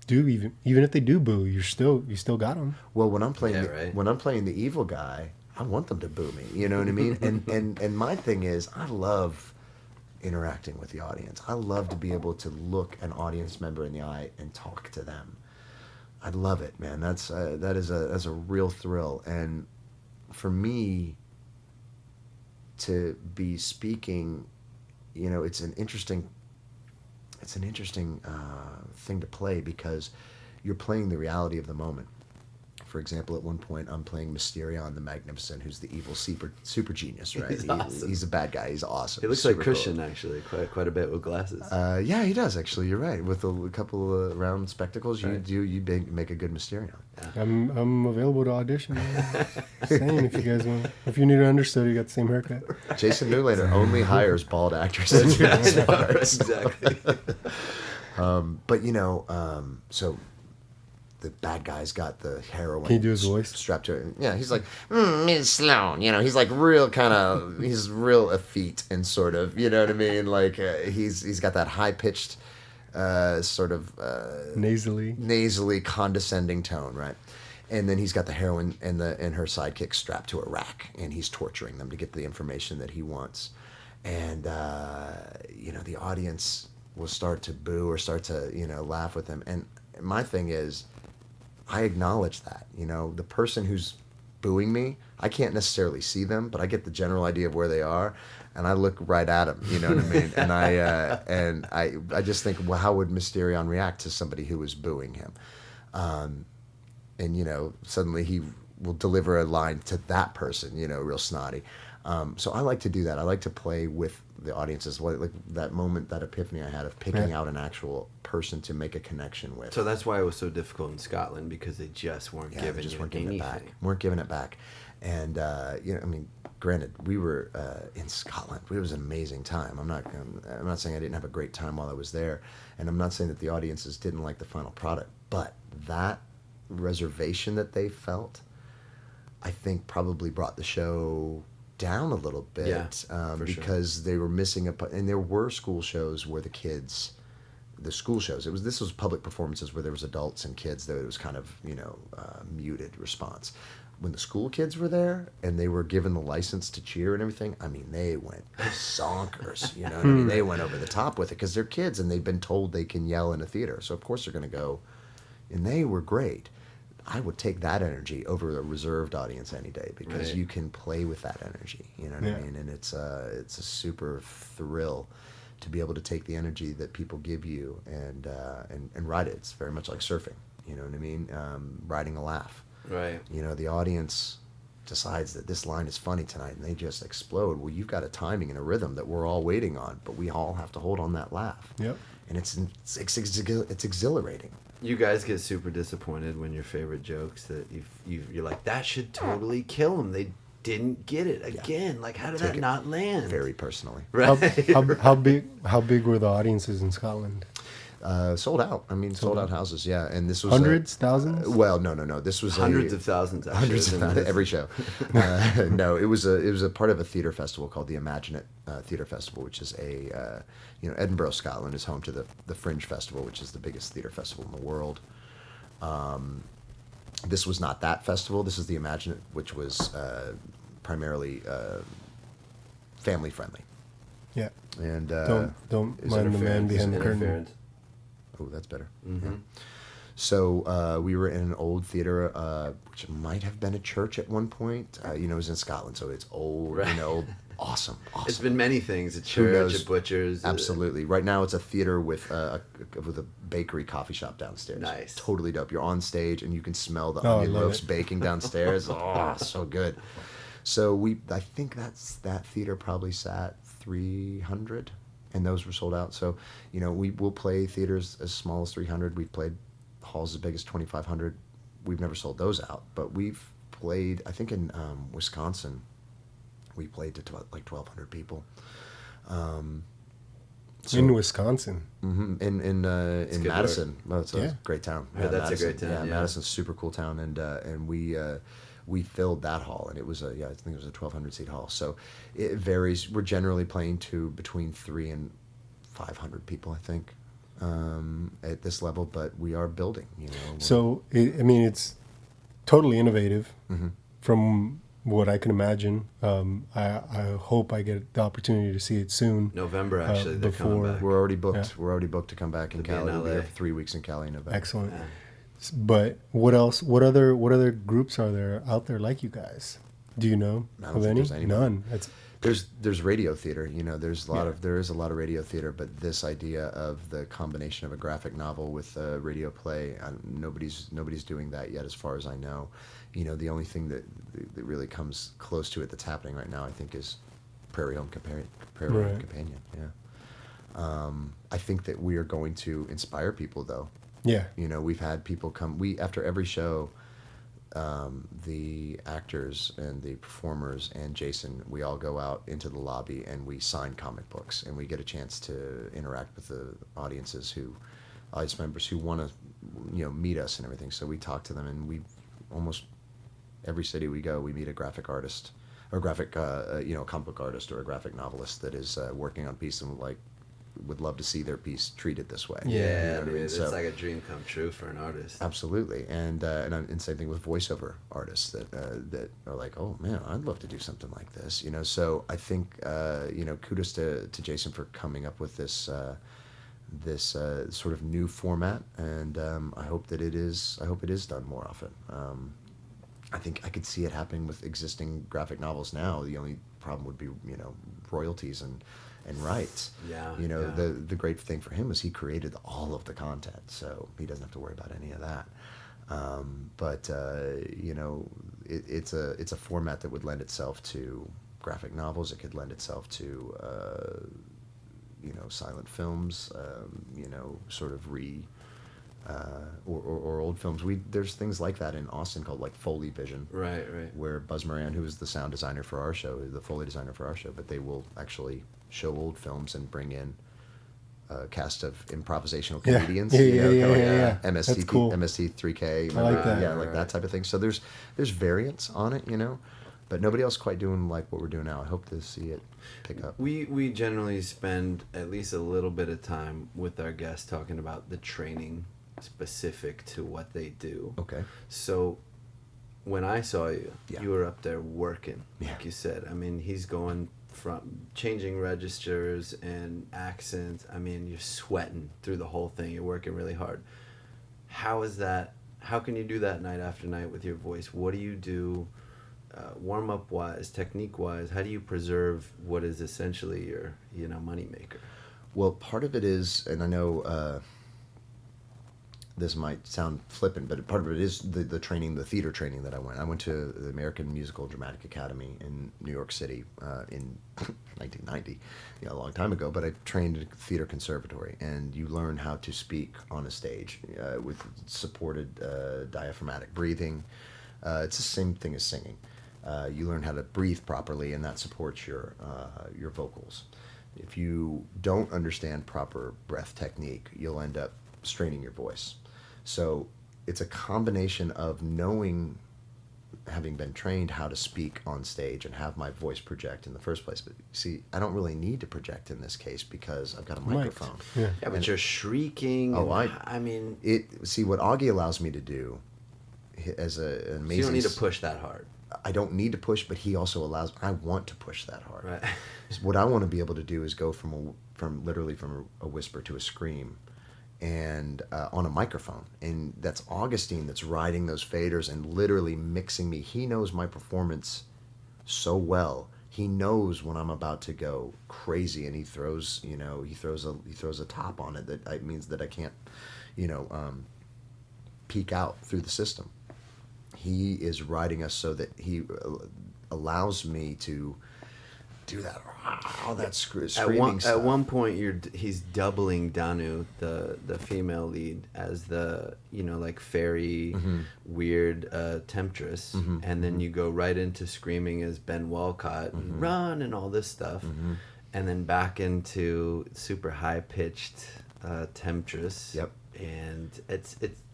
do, even if they do boo, you still got them. Well, when I'm playing when I'm playing the evil guy, I want them to boo me. You know what I mean? and my thing is, I love interacting with the audience. I love to be able to look an audience member in the eye and talk to them. I love it, man. That's a real thrill. And for me to be speaking, it's an interesting thing to play, because you're playing the reality of the moment. For example, at one point, I'm playing Mysterion the Magnificent, who's the evil super genius, right? He's a bad guy. He's awesome. He looks like Christian, actually, quite a bit with glasses. Yeah, he does, actually. You're right. With a couple of round spectacles, right. you make a good Mysterion. Yeah. I'm available to audition. Same, if you guys want. If you need an understudy, you got the same haircut. Jason Newlander only hires bald actors to do his parts. Exactly. So the bad guy's got the heroin. Can you do his voice? Strapped to it. Yeah, he's like, Miss Sloan. He's like real he's real effete and sort of, you know what I mean? Like he's got that high pitched, sort of nasally condescending tone, right? And then he's got the heroine and her sidekick strapped to a rack, and he's torturing them to get the information that he wants. And the audience will start to boo or start to laugh with him. And my thing is, I acknowledge that. The person who's booing me, I can't necessarily see them, but I get the general idea of where they are, and I look right at them. You know what I mean? And I just think, well, how would Mysterion react to somebody who was booing him? And suddenly he will deliver a line to that person, real snotty. So I like to do that. I like to play with the audiences, like that moment, that epiphany I had of picking out an actual person to make a connection with. So that's why it was so difficult in Scotland, because they just weren't giving just you weren't giving anything. it back. Weren't giving it back, and I mean, granted, we were in Scotland. It was an amazing time. I'm not saying I didn't have a great time while I was there, and I'm not saying that the audiences didn't like the final product, but that reservation that they felt, I think, probably brought the show down a little bit, because they were missing and there were school shows where the school shows, this was public performances where there was adults and kids, that it was kind of muted response. When the school kids were there and they were given the license to cheer and everything, I mean, they went zonkers. You know what I mean? They went over the top with it because they're kids and they've been told they can yell in a theater, so of course they're going to go, and they were great. I would take that energy over a reserved audience any day, because you can play with that energy. You know what I mean? And it's a super thrill to be able to take the energy that people give you and ride it. It's very much like surfing. You know what I mean? Riding a laugh. Right. You know, the audience decides that this line is funny tonight, and they just explode. Well, you've got a timing and a rhythm that we're all waiting on, but we all have to hold on that laugh. Yep. And it's exhilarating. You guys get super disappointed when your favorite jokes that you're like, that should totally kill them. They didn't get it again. Like, how did that not land? Very personally. Right. How big were the audiences in Scotland? Sold out. I mean, sold out houses. Yeah, and this was hundreds, thousands. Well, no. This was hundreds of thousands. Actually, hundreds of thousands every show. No, it was a part of a theater festival called the Imagine It Theater Festival, which is Edinburgh, Scotland is home to the Fringe Festival, which is the biggest theater festival in the world. This was not that festival. This is the Imagine It, which was primarily family friendly. Yeah. And don't mind the man behind the curtain. Oh, that's better. Mm-hmm. Yeah. So we were in an old theater, which might have been a church at one point. It was in Scotland, so it's old. Right. Awesome. It's been many things: a church, a butcher's. Absolutely. Right now, it's a theater with a bakery coffee shop downstairs. Nice. Totally dope. You're on stage and you can smell the onion loaves baking downstairs. Oh, so good. So I think that theater probably sat 300. And those were sold out. So, we will play theaters as small as 300. We've played halls as big as 2,500. We've never sold those out. But we've played, I think in Wisconsin, we played to like 1,200 people. In Wisconsin? Mm-hmm. In Madison. Well, it's a great town. Yeah, that's Madison. a great town. Yeah, Madison's a super cool town. And we filled that hall, and it was I think it was a 1,200 seat hall. So it varies. We're generally playing to between 300 and 500 people, I think, at this level. But we are building. So it's totally innovative, from what I can imagine. I hope I get the opportunity to see it soon. November, actually, they're coming back. We're already booked. Yeah. We're already booked to come back in Cali. We'll be here for 3 weeks in Cali in November. Excellent. Yeah. But what else? What other groups are there out there like you guys? Do you know of any? None. There's radio theater. There is a lot of radio theater, but this idea of the combination of a graphic novel with a radio play, nobody's doing that yet, as far as I know. The only thing that really comes close to it that's happening right now, I think, is Prairie Home Companion. Yeah. I think that we are going to inspire people, though. Yeah. We've had people come. After every show, the actors and the performers and Jason, we all go out into the lobby and we sign comic books, and we get a chance to interact with the audience members who want to, meet us and everything. So we talk to them, and we almost every city we go, we meet a graphic artist or graphic, comic book artist or a graphic novelist that is working on a piece and would love to see their piece treated this way. Yeah, it's like a dream come true for an artist. Absolutely, and same thing with voiceover artists that are like, oh man, I'd love to do something like this. So I think kudos to Jason for coming up with this sort of new format, and I hope it is done more often. I think I could see it happening with existing graphic novels now. The only problem would be royalties and rights. Yeah. The great thing for him is he created all of the content, so he doesn't have to worry about any of that. It's a format that would lend itself to graphic novels. It could lend itself to, silent films, sort of or old films. There's things like that in Austin called like Foley Vision. Right. Where Buzz Moran, who is the sound designer for our show, the Foley designer for our show, but they will actually show old films and bring in a cast of improvisational comedians. Yeah. MST, That's cool. MST3K. I like that. Yeah, like that type of thing. So there's variants on it, but nobody else quite doing like what we're doing now. I hope to see it pick up. We generally spend at least a little bit of time with our guests talking about the training specific to what they do. Okay. So when I saw you, Yeah. you were up there working, Yeah. like you said. I mean, he's going from changing registers and accents. I mean, you're sweating through the whole thing. You're working really hard. How is that? How can you do that night after night with your voice? What do you do warm-up wise, technique wise? How do you preserve what is essentially your money maker? Well, part of it is, and I know this might sound flippant, but part of it is the training, the theater training that I went. I went to the American Musical Dramatic Academy in New York City in 1990, a long time ago. But I trained at a theater conservatory, and you learn how to speak on a stage with supported diaphragmatic breathing. It's the same thing as singing. You learn how to breathe properly, and that supports your vocals. If you don't understand proper breath technique, you'll end up straining your voice. So it's a combination of knowing, having been trained how to speak on stage and have my voice project in the first place. But see, I don't really need to project in this case because I've got a microphone. Yeah. Yeah, but you're shrieking. Oh, I mean, See, what Augie allows me to do as an amazing... so you don't need to push that hard. I don't need to push, but he also allows... I want to push that hard. Right. So what I want to be able to do is go from literally from a whisper to a scream, and on a microphone. And that's Augustine that's riding those faders and literally mixing me. He knows my performance so well. He knows when I'm about to go crazy, and he throws a top on it that means that I can't peek out through the system. He is riding us so that he allows me to do that. Screaming stuff. At one point, he's doubling Danu, the female lead, as the like fairy weird temptress, and then you go right into screaming as Ben Walcott and run and all this stuff, and then back into super high pitched temptress. Yep. And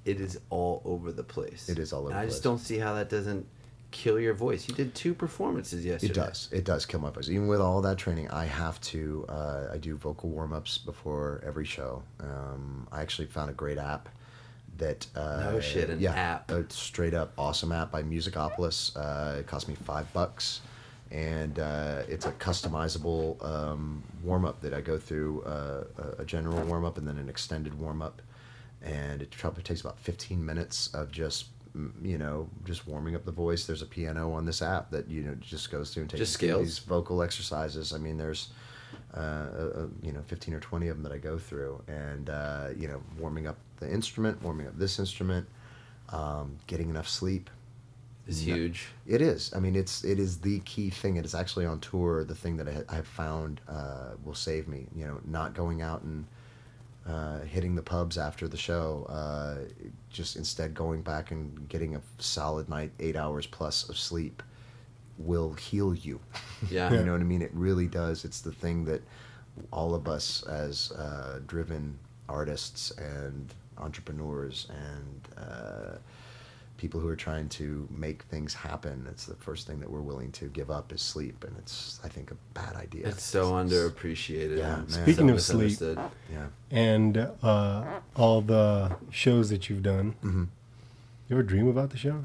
it is all over the place. It is all over the place. I just don't see how that doesn't kill your voice. You did 2 performances yesterday. It does kill my voice. Even with all that training, I have to I do vocal warm-ups before every show. I actually found a great app that app, a straight up awesome app by Musicopolis. It cost me $5, and it's a customizable warm-up that I go through, a general warm-up and then an extended warm-up, and it probably takes about 15 minutes of just warming up the voice. There's a piano on this app that just goes through and takes these vocal exercises. I mean, there's 15 or 20 of them that I go through, and warming up the instrument, warming up this instrument, getting enough sleep is huge. It is. I mean, it is the key thing. It is actually on tour the thing that I have found will save me. Not going out and hitting the pubs after the show, just instead going back and getting a solid night, 8 hours plus of sleep will heal you. Yeah. You know what I mean? It really does. It's the thing that all of us as driven artists and entrepreneurs and people who are trying to make things happen, it's the first thing that we're willing to give up is sleep, and it's, I think, a bad idea. It's so underappreciated. Yeah, and man. Speaking so of sleep, misunderstood. Yeah. and all the shows that you've done, you ever dream about the show?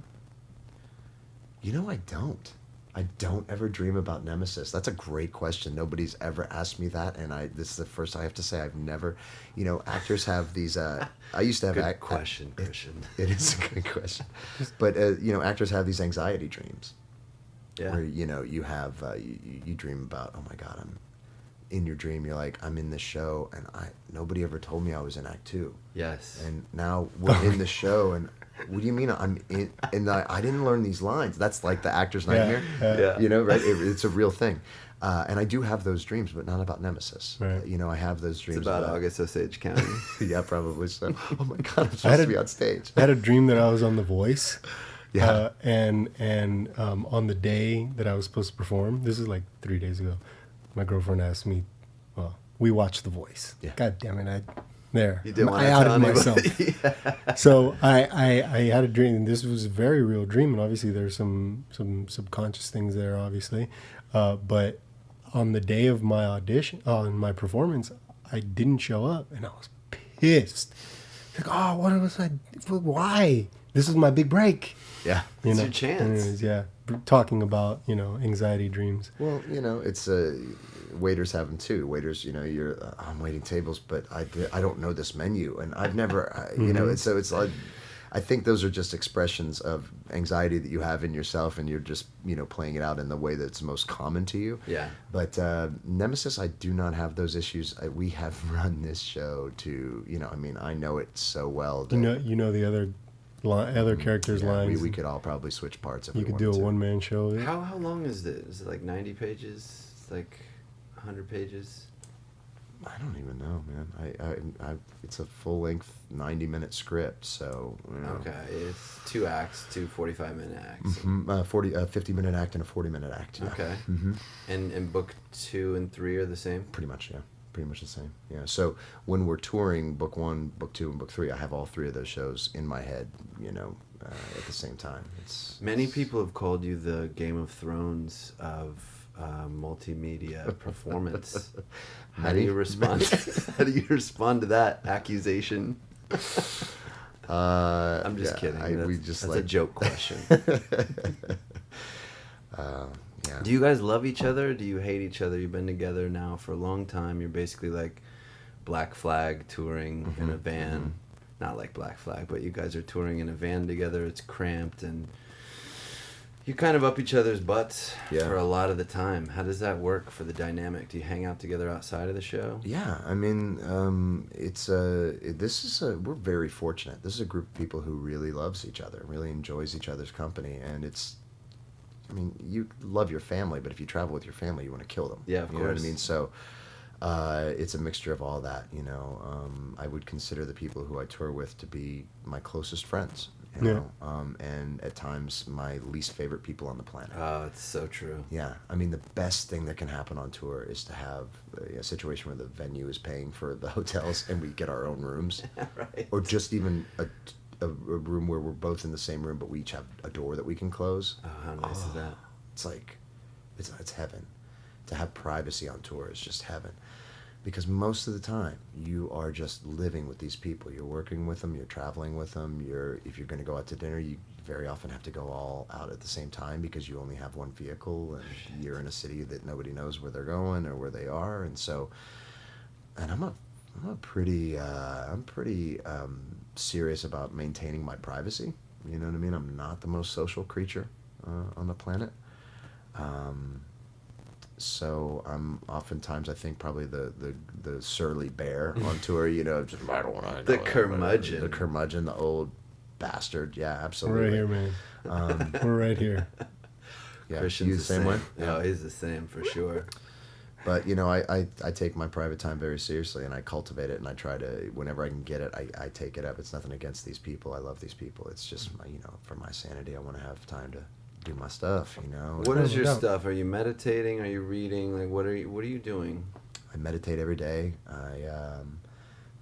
I don't ever dream about Nemesis. That's a great question. Nobody's ever asked me that, and this is the first I have to say I've never. Actors have these. I used to have Good question, Christian. It is a good question, but actors have these anxiety dreams. Yeah. Where you have you dream about, oh my God, I'm in your dream. You're like, I'm in this show, and nobody ever told me I was in Act 2. Yes. And now we're in the show, and what do you mean I'm in? And I didn't learn these lines. That's like the actor's nightmare. Yeah. You know, right? It's a real thing. And I do have those dreams, but not about Nemesis. Right. You know, I have those dreams It's about August Osage County. Yeah, probably so. Oh my God, I'm supposed to be on stage. I had a dream that I was on The Voice. Yeah. And on the day that I was supposed to perform, this is like 3 days ago, my girlfriend asked me, well, we watched The Voice. Yeah. God damn it. You didn't want I to outed tell anybody. myself. So I had a dream, and this was a very real dream, and obviously there's some subconscious things there, obviously. But on the day of my audition, in my performance, I didn't show up, and I was pissed. Like, oh, what was I? Why? This is my big break. Yeah. It's your chance. Anyways, yeah. Talking about, anxiety dreams. Well, it's waiters have them too. Waiters, I'm waiting tables, but I don't know this menu, and I've never, so it's like, I think those are just expressions of anxiety that you have in yourself, and you're just, playing it out in the way that's most common to you. Yeah. But Nemesis, I do not have those issues. We have run this show to, I know it so well. That, You know the other characters' lines. We could all probably switch parts if we You could wanted do a to. one-man show. of it. How long is it? Is it like 90 pages? It's like 100 pages? I don't even know, man. I it's a full-length 90-minute script, so Okay, it's 2 acts, 2 45-minute acts. 50-minute act and a 40-minute act. Yeah. Okay. Mm-hmm. And book 2 and 3 are the same? Pretty much, yeah. Pretty much the same. Yeah. So when we're touring book 1, book 2, and book 3, I have all 3 of those shows in my head, at the same time. It's Many people have called you the Game of Thrones of multimedia performance. How do you respond? How do you respond to that accusation? I'm just kidding. That's a joke question. Yeah. Do you guys love each other? Do you hate each other? You've been together now for a long time. You're basically like Black Flag touring in a van. Not like Black Flag, but you guys are touring in a van together. It's cramped, and you kind of up each other's butts for a lot of the time. How does that work for the dynamic? Do you hang out together outside of the show? Yeah, I mean, we're very fortunate. This is a group of people who really loves each other, really enjoys each other's company, and you love your family, but if you travel with your family, you want to kill them. Yeah, of course. You know what I mean? So, it's a mixture of all that, I would consider the people who I tour with to be my closest friends. And at times my least favorite people on the planet. Oh, it's so true. Yeah, I mean, the best thing that can happen on tour is to have a situation where the venue is paying for the hotels and we get our own rooms. Right. Or just even a room where we're both in the same room, but we each have a door that we can close. Oh, how nice is that? It's like, it's heaven. To have privacy on tour is just heaven. Because most of the time, you are just living with these people. You're working with them, you're traveling with them, if you're going to go out to dinner, you very often have to go all out at the same time because you only have one vehicle, and you're in a city that nobody knows where they're going or where they are. And so, and I'm pretty serious about maintaining my privacy. You know what I mean? I'm not the most social creature on the planet. So I'm oftentimes, I think, probably the surly bear on tour, just, I don't want to. The curmudgeon. The curmudgeon, the old bastard. Yeah, absolutely. We're right here, man. We're right here. Yeah, Christian's you the same way? No, he's the same for sure. But, I take my private time very seriously, and I cultivate it, and I try to, whenever I can get it, I take it up. It's nothing against these people. I love these people. It's just, for my sanity, I want to have time to do my stuff, What is your stuff? Are you meditating? Are you reading? Like, what are you doing? I meditate every day.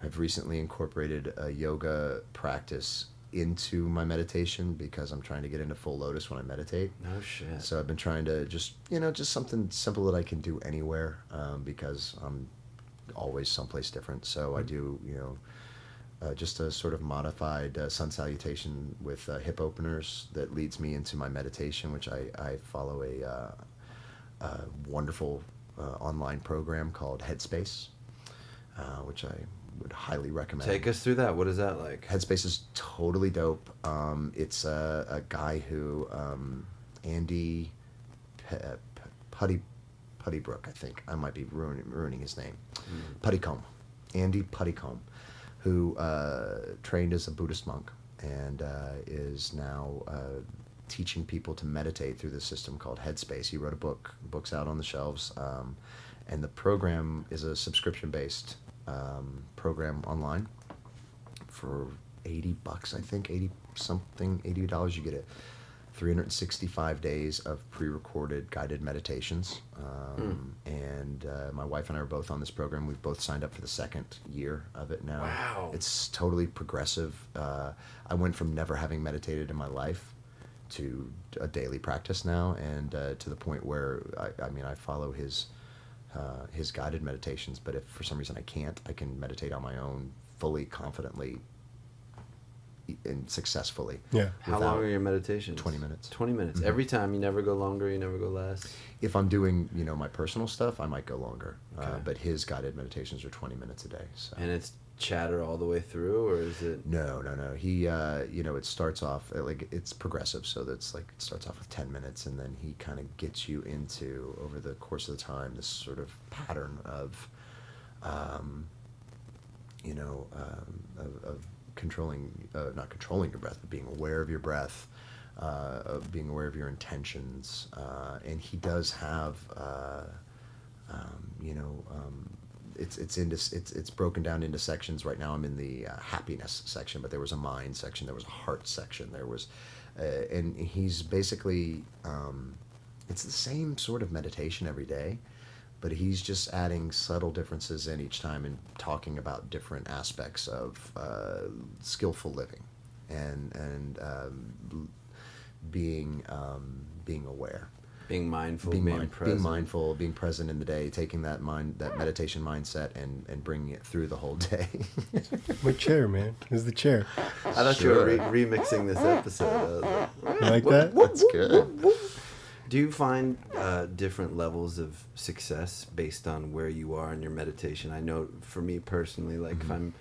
I've recently incorporated a yoga practice into my meditation because I'm trying to get into full lotus when I meditate. No shit. So I've been trying to just something simple that I can do anywhere, because I'm always someplace different. So I do, just a sort of modified sun salutation with hip openers that leads me into my meditation, which I follow a wonderful online program called Headspace, which I would highly recommend. Take us through that. What is that like? Headspace is totally dope. It's a guy who, Andy Puttybrook, I think. I might be ruining his name. Puttycomb. Andy Puttycomb, who trained as a Buddhist monk and is now teaching people to meditate through this system called Headspace. He wrote a book. The book's out on the shelves, and the program is a subscription-based program online for $80, I think, $80. You get it. 365 days of pre-recorded guided meditations. And my wife and I are both on this program. We've both signed up for the second year of it now. Wow. It's totally progressive. I went from never having meditated in my life to a daily practice now, and to the point where I follow his guided meditations, but if for some reason I can't, I can meditate on my own fully, confidently, and successfully. Yeah. How long are your meditations? 20 minutes. 20 minutes. Every time? You never go longer, you never go less? If I'm doing, my personal stuff, I might go longer. Okay. But his guided meditations are 20 minutes a day. So. And it's chatter all the way through, or is it? No. He, it starts off, it's progressive. So that's it starts off with 10 minutes, and then he kind of gets you into, over the course of the time, this sort of pattern of, of not controlling your breath, but being aware of your breath, of being aware of your intentions. And he does have, it's broken down into sections. Right now I'm in the happiness section, but there was a mind section, there was a heart section, there was, and he's basically, it's the same sort of meditation every day, but he's just adding subtle differences in each time and talking about different aspects of skillful living and being aware, Being mindful, being present. mindful, being present in the day, taking that meditation mindset and bringing it through the whole day. My chair, man. This is the chair. I thought you were remixing this episode. You like that? That's good. Do you find different levels of success based on where you are in your meditation? I know for me personally, if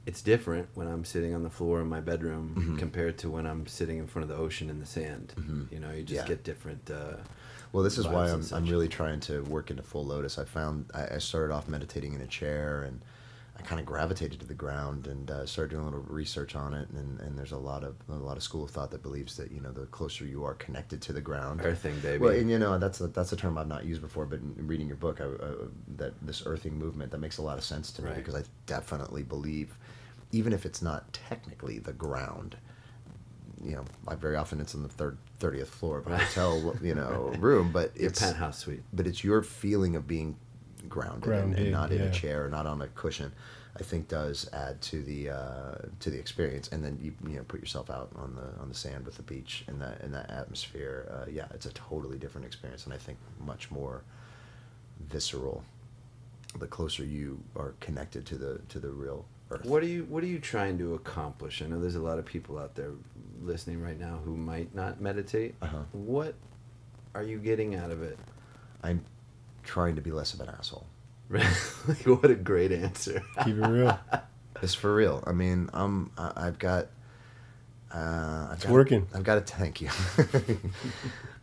it's different when I'm sitting on the floor in my bedroom compared to when I'm sitting in front of the ocean in the sand. You just get different. Well, this is why vibes and I'm really trying to work into full lotus. I started off meditating in a chair, and I kind of gravitated to the ground and started doing a little research on it. And there's a lot of school of thought that believes that the closer you are connected to the ground, Earthing, baby. Well, and that's a term I've not used before, but in reading your book, that this earthing movement, that makes a lot of sense to me, Right. because I definitely believe, even if it's not technically the ground, very often it's on the 30th floor of a hotel, room, but Your it's penthouse suite. but it's your feeling of being grounded and not in a chair or not on a cushion, I think does add to the experience. And then you put yourself out on the sand with the beach and that atmosphere. It's a totally different experience, and I think much more visceral the closer you are connected to the real earth. What are you trying to accomplish? I know there's a lot of people out there listening right now who might not meditate. What are you getting out of it? I'm trying to be less of an asshole. What a great answer. Keep it real. It's for real. I mean, it's working. I've got to thank you.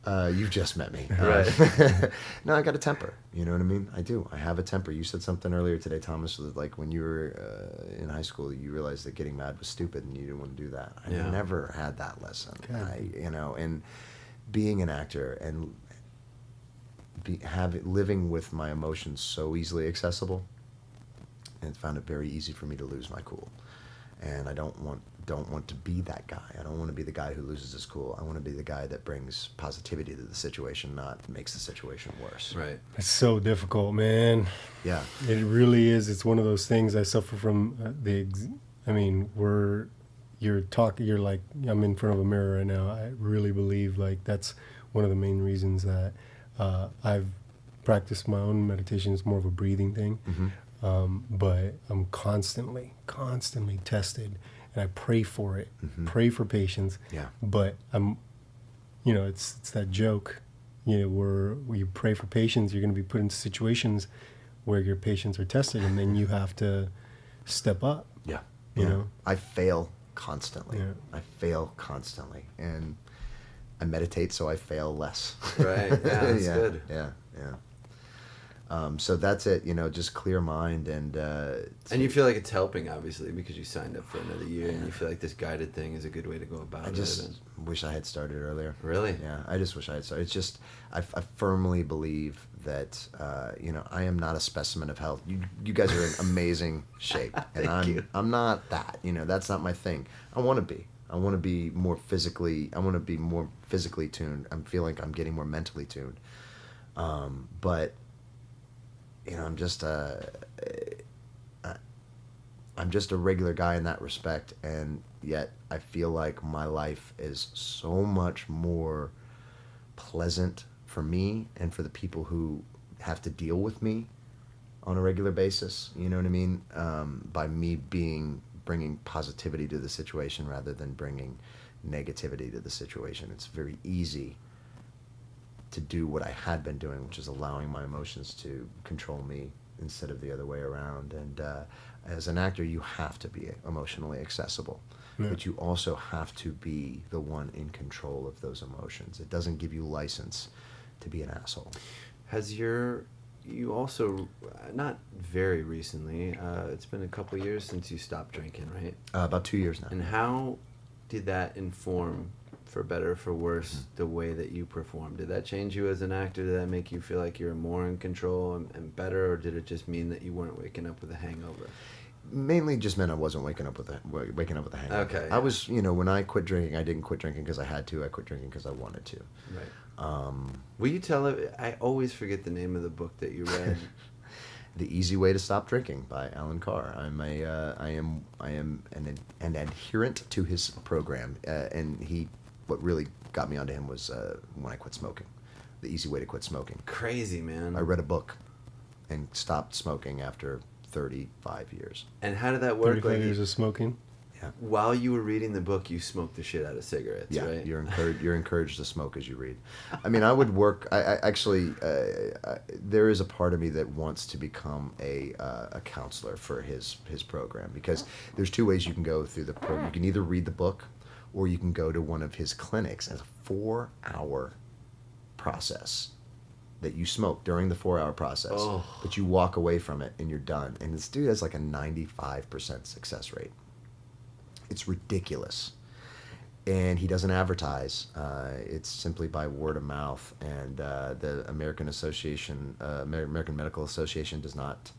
You've just met me. Right. No, I got a temper. You know what I mean? I do. I have a temper. You said something earlier today, Thomas, like when you were in high school, you realized that getting mad was stupid and you didn't want to do that. I never had that lesson. And being an actor and living with my emotions so easily accessible, and found it very easy for me to lose my cool. And I don't want to be that guy. I don't want to be the guy who loses his cool. I want to be the guy that brings positivity to the situation, not makes the situation worse. Right. It's so difficult, man. Yeah. It really is. It's one of those things I suffer from. You're like, I'm in front of a mirror right now. I really believe that's one of the main reasons that I've practiced my own meditation. It's more of a breathing thing. But I'm constantly tested, and I pray for it, pray for patience. Yeah. But I'm, it's that joke, where you pray for patience, you're going to be put into situations where your patience are tested, and then you have to step up. Yeah. You know? I fail constantly. Yeah. I fail constantly. And I meditate so I fail less. Right. Yeah, that's good. Yeah. So that's it, just clear mind and. And you feel like it's helping, obviously, because you signed up for another year, and you feel like this guided thing is a good way to go about it. I just wish I had started earlier. Really? Yeah, I just wish I had started. It's just, I firmly believe that, I am not a specimen of health. You guys are in amazing shape, and I'm not that. That's not my thing. I want to be. I want to be more physically. I want to be more physically tuned. I feel like I'm getting more mentally tuned. But I'm just I'm just a regular guy in that respect, and yet I feel like my life is so much more pleasant for me and for the people who have to deal with me on a regular basis. You know what I mean? By me bringing positivity to the situation rather than bringing negativity to the situation. It's very easy to do what I had been doing, which is allowing my emotions to control me instead of the other way around. And as an actor, you have to be emotionally accessible, but you also have to be the one in control of those emotions. It doesn't give you license to be an asshole. You also, not very recently, it's been a couple years since you stopped drinking, right? About 2 years now. And how did that inform, for better or for worse, the way that you perform? Did that change you as an actor? Did that make you feel like you were more in control and better, or did it just mean that you weren't waking up with a hangover? Mainly just meant I wasn't waking up with a hangover. Okay. I was, when I quit drinking, I didn't quit drinking because I had to. I quit drinking because I wanted to. Right. Will you tell it? I always forget the name of the book that you read. The Easy Way to Stop Drinking by Alan Carr. I am an adherent to his program, and what really got me onto him was when I quit smoking. The Easy Way to Quit Smoking. Crazy, man. I read a book and stopped smoking after 35 years. And how did that work? 35 years of smoking? Yeah. While you were reading the book, you smoked the shit out of cigarettes, yeah, right? You're encouraged to smoke as you read. I mean, I would work. I actually, there is a part of me that wants to become a counselor for his program, because there's two ways you can go through the program. You can either read the book, or you can go to one of his clinics as a 4-hour process that you smoke during the 4-hour process, but you walk away from it and you're done. And this dude has like a 95% success rate. It's ridiculous. And he doesn't advertise. It's simply by word of mouth. And the American Medical Association does not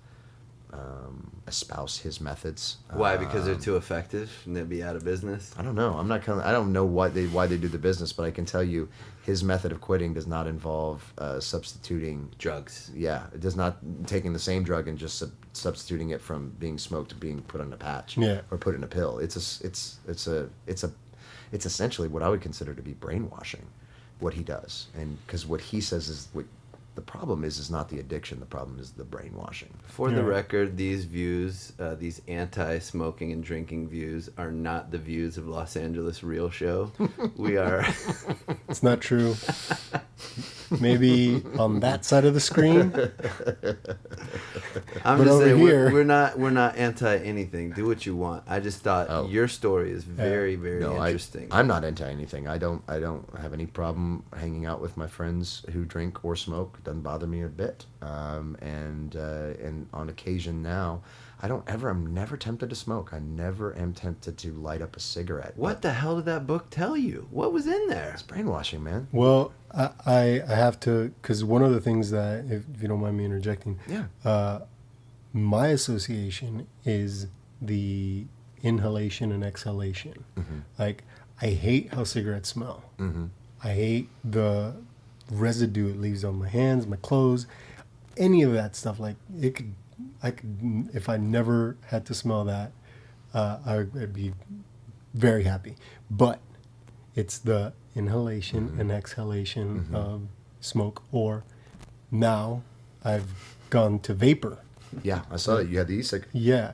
espouse his methods. Why? Because they're too effective and they'd be out of business? I don't know. I don't know why they do the business, but I can tell you his method of quitting does not involve substituting drugs. Yeah, it does not taking the same drug and just substituting it from being smoked to being put on a patch or put in a pill. It's essentially what I would consider to be brainwashing, what he does, and because what he says is what. The problem is not the addiction. The problem is the brainwashing. For the record, these views, these anti-smoking and drinking views, are not the views of Los Angeles Real Show. We are... It's not true. Maybe on that side of the screen. I'm but just over saying, here, we're not anti anything. Do what you want. I just thought your story is very, very interesting. I'm not anti anything. I don't have any problem hanging out with my friends who drink or smoke. It doesn't bother me a bit. And on occasion now, I'm never tempted to smoke. I never am tempted to light up a cigarette. What the hell did that book tell you? What was in there? It's brainwashing, man. Well, I have to, because one of the things that, if you don't mind me interjecting, my association is the inhalation and exhalation. Mm-hmm. Like, I hate how cigarettes smell. Mm-hmm. I hate the residue it leaves on my hands, my clothes, any of that stuff. Like, I could, if I never had to smell that, I'd be very happy. But it's the inhalation and exhalation of smoke, or now I've gone to vapor. Yeah, I saw that you had the e-cig. Yeah,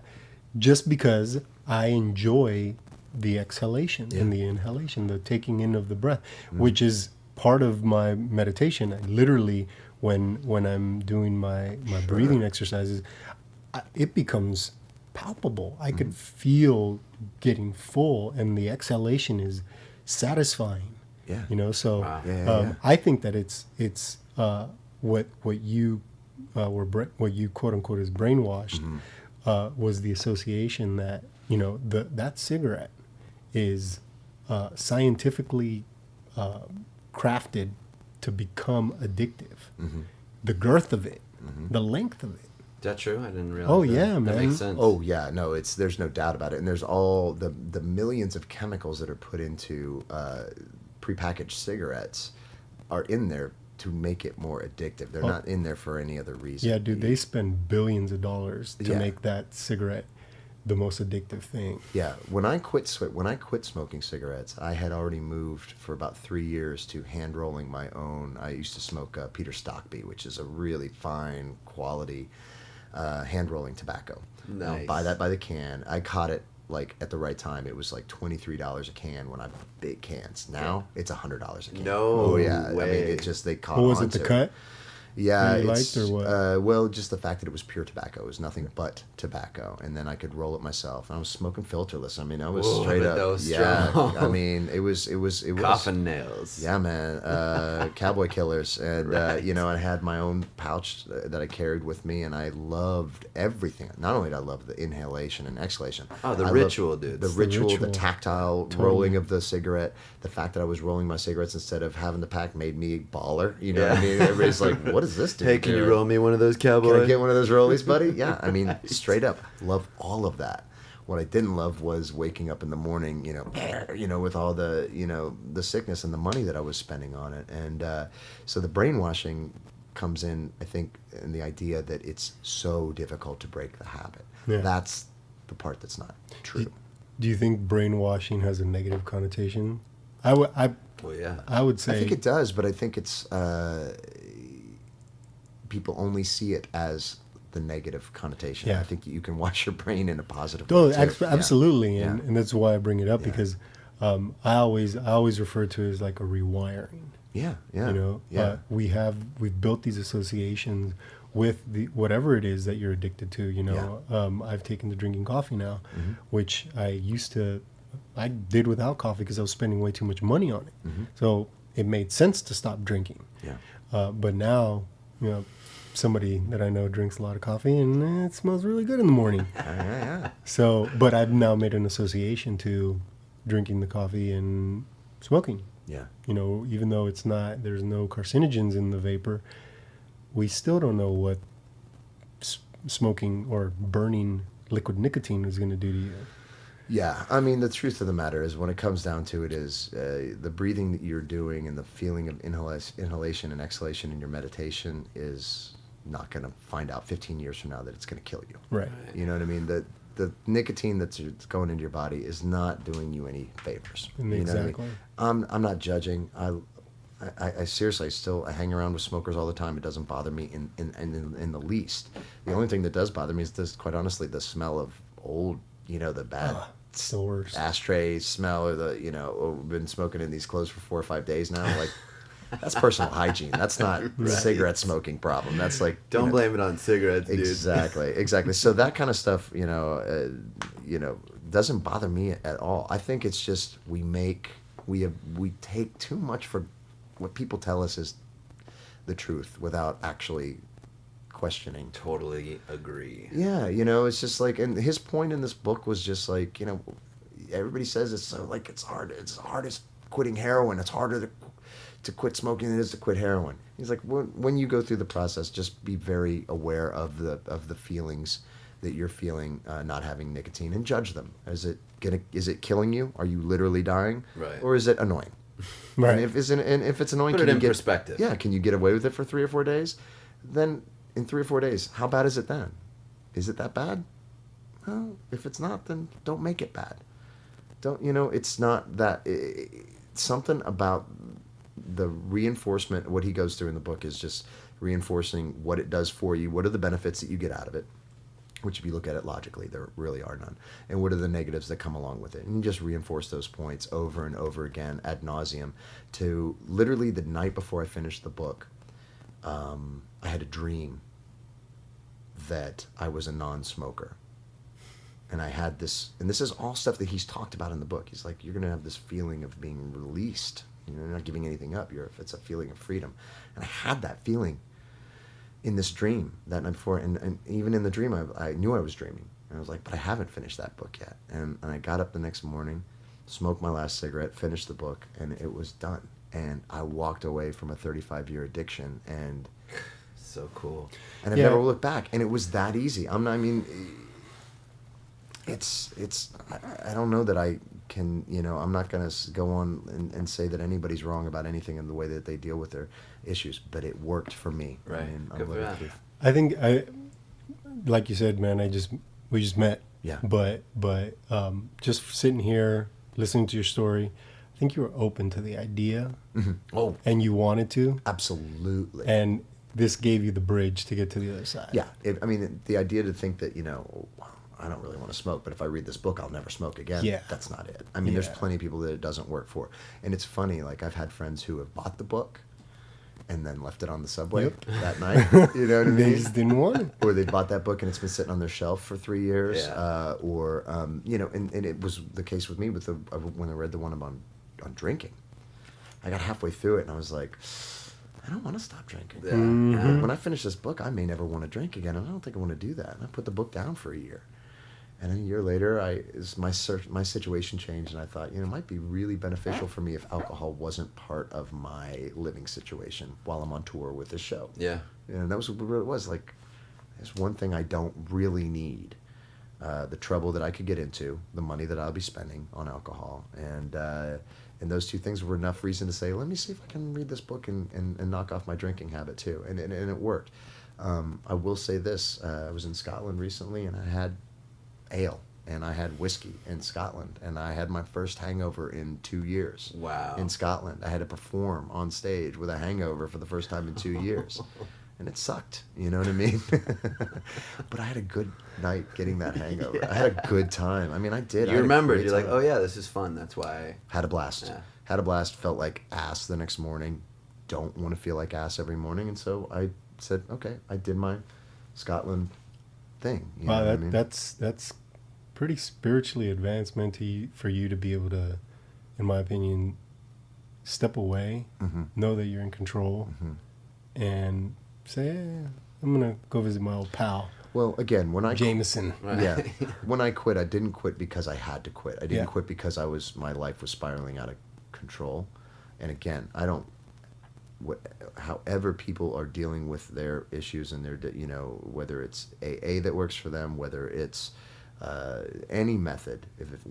just because I enjoy the exhalation and the inhalation, the taking in of the breath, which is part of my meditation. I literally, when I'm doing my breathing exercises, it becomes palpable. I could feel getting full, and the exhalation is satisfying. Yeah, so I think that it's what you what you quote unquote is brainwashed, was the association that that cigarette is scientifically crafted to become addictive. The girth of it, the length of it. Is that true? I didn't realize. Oh that. yeah, That man. makes sense. Oh yeah, no, there's no doubt about it, and there's all the millions of chemicals that are put into prepackaged cigarettes are in there to make it more addictive. They're not in there for any other reason. Yeah, dude, they spend billions of dollars to Yeah. make that cigarette the most addictive thing. Yeah, when I quit smoking cigarettes, I had already moved for about 3 years to hand rolling my own. I used to smoke Peter Stockby, which is a really fine quality hand rolling tobacco. Now, Nice. buy that by the can. I caught it like at the right time. It was like $23 a can when I bought big cans. Now it's $100 a can. No Oh yeah, I way. mean it just they caught What was on it, the to cut? Yeah, that you it's, liked, or what? well, just the fact that it was pure tobacco. It was nothing but tobacco, and then I could roll it myself. And I was smoking filterless. I mean, I was Whoa, straight but up. that was Yeah, strong. I mean, it was Coffin nails. Yeah, man, cowboy killers, and Right. I had my own pouch that I carried with me, and I loved everything. Not only did I love the inhalation and exhalation. Oh, the I ritual, loved dude. The It's the ritual, the ritual. tactile Totally. rolling of the cigarette, the fact that I was rolling my cigarettes instead of having the pack made me baller. You know what I mean? Everybody's like, "What is this dude Hey, can you doing?" roll me one of those, cowboy? Can I get one of those rollies, buddy? Yeah, I mean, straight up, love all of that. What I didn't love was waking up in the morning, with all the, the sickness and the money that I was spending on it. And so the brainwashing comes in, I think, in the idea that it's so difficult to break the habit. Yeah. That's the part that's not true. Do you think brainwashing has a negative connotation? I Well, yeah. would say I think it does, but I think it's people only see it as the negative connotation. Yeah. I think you can wash your brain in a positive Oh, way. too. Yeah. absolutely, Yeah. and that's why I bring it up, Yeah. because I always refer to it as like a rewiring. Yeah, yeah, Yeah. We've built these associations with whatever it is that you're addicted to. I've taken to drinking coffee now, which I did without coffee because I was spending way too much money on it. So it made sense to stop drinking. Yeah. But now, somebody that I know drinks a lot of coffee, and it smells really good in the morning. Yeah. So, but I've now made an association to drinking the coffee and smoking. Yeah. Even though there's no carcinogens in the vapor, we still don't know what smoking or burning liquid nicotine is going to do to you. Yeah, I mean, the truth of the matter is, when it comes down to it, is the breathing that you're doing and the feeling of inhalation and exhalation in your meditation is not going to find out 15 years from now that it's going to kill you. Right. You know what I mean? The nicotine that's going into your body is not doing you any favors. You know what I mean? Exactly. I'm not judging. I seriously I hang around with smokers all the time. It doesn't bother me in the least. The only thing that does bother me is quite honestly, the smell of old, the bad It's the worst. ashtray smell, or we've been smoking in these clothes for 4 or 5 days now. Like, that's personal hygiene. That's not cigarette smoking problem. That's like, Don't blame it on cigarettes, dude. Exactly. So that kind of stuff, doesn't bother me at all. I think it's just we take too much for what people tell us is the truth without actually questioning. Totally agree. Yeah, it's just like, and his point in this book was just like, everybody says it's so like it's hard as quitting heroin. It's harder to quit smoking than it is to quit heroin. He's like, when you go through the process, just be very aware of the feelings that you're feeling not having nicotine, and judge them. Is it killing you? Are you literally dying? Right. Or is it annoying? Right. And if it's annoying, Put can it you in get perspective. Yeah, can you get away with it for 3 or 4 days? Then in 3 or 4 days, how bad is it then? Is it that bad? Well, if it's not, then don't make it bad. It's not that. Something about the reinforcement, what he goes through in the book is just reinforcing what it does for you. What are the benefits that you get out of it? Which, if you look at it logically, there really are none. And what are the negatives that come along with it? And you just reinforce those points over and over again ad nauseum, to literally the night before I finished the book, I had a dream that I was a non-smoker. And I had this, and this is all stuff that he's talked about in the book. He's like, you're going to have this feeling of being released. You're not giving anything up. It's a feeling of freedom. And I had that feeling. in this dream that night before, and even in the dream, I knew I was dreaming. And I was like, but I haven't finished that book yet. And I got up the next morning, smoked my last cigarette, finished the book, and it was done. And I walked away from a 35-year addiction, and So cool. I've never looked back. And it was that easy. I mean, I don't know that I can, I'm not going to go on and say that anybody's wrong about anything in the way that they deal with their issues, but it worked for me. Right. I mean, Good for that. I think like you said, man, we just met. Yeah. But just sitting here listening to your story, I think you were open to the idea. Mm-hmm. Oh, and you wanted to. absolutely. And this gave you the bridge to get to the other side. Yeah. The idea to think that, I don't really want to smoke, but if I read this book, I'll never smoke again. Yeah. That's not it. There's plenty of people that it doesn't work for. And it's funny, like I've had friends who have bought the book and then left it on the subway that night. You know what I mean? They just didn't want it. Or they bought that book and it's been sitting on their shelf for 3 years. Yeah. And it was the case with me with when I read the one on drinking. I got halfway through it and I was like, I don't want to stop drinking. Yeah. Mm-hmm. When I finish this book, I may never want to drink again, and I don't think I want to do that. And I put the book down for a year. And then a year later, my situation changed, and I thought, it might be really beneficial for me if alcohol wasn't part of my living situation while I'm on tour with this show. Yeah. And that was what it was. Like, there's one thing I don't really need. The trouble that I could get into, the money that I'll be spending on alcohol, and those two things were enough reason to say, let me see if I can read this book and knock off my drinking habit too. And it worked. I will say this, I was in Scotland recently and I had ale and I had whiskey in Scotland, and I had my first hangover in 2 years. Wow. In Scotland. I had to perform on stage with a hangover for the first time in 2 years. And it sucked, you know what I mean? But I had a good night getting that hangover. Yeah. I had a good time. I did. You remembered. You're like, oh, yeah, this is fun. That's why. Had a blast. Yeah. Had a blast. Felt like ass the next morning. Don't want to feel like ass every morning. And so I said, okay, I did my Scotland thing. You know what I mean? That's pretty spiritually advanced, man, for you to be able to, in my opinion, step away, know that you're in control, and say, yeah, I'm going to go visit my old pal. Well, again, when I Jameson. Yeah, when I quit, I didn't quit because I had to quit. I didn't Yeah. quit because my life was spiraling out of control. And again, however people are dealing with their issues and their, whether it's AA that works for them, whether it's any method, if it's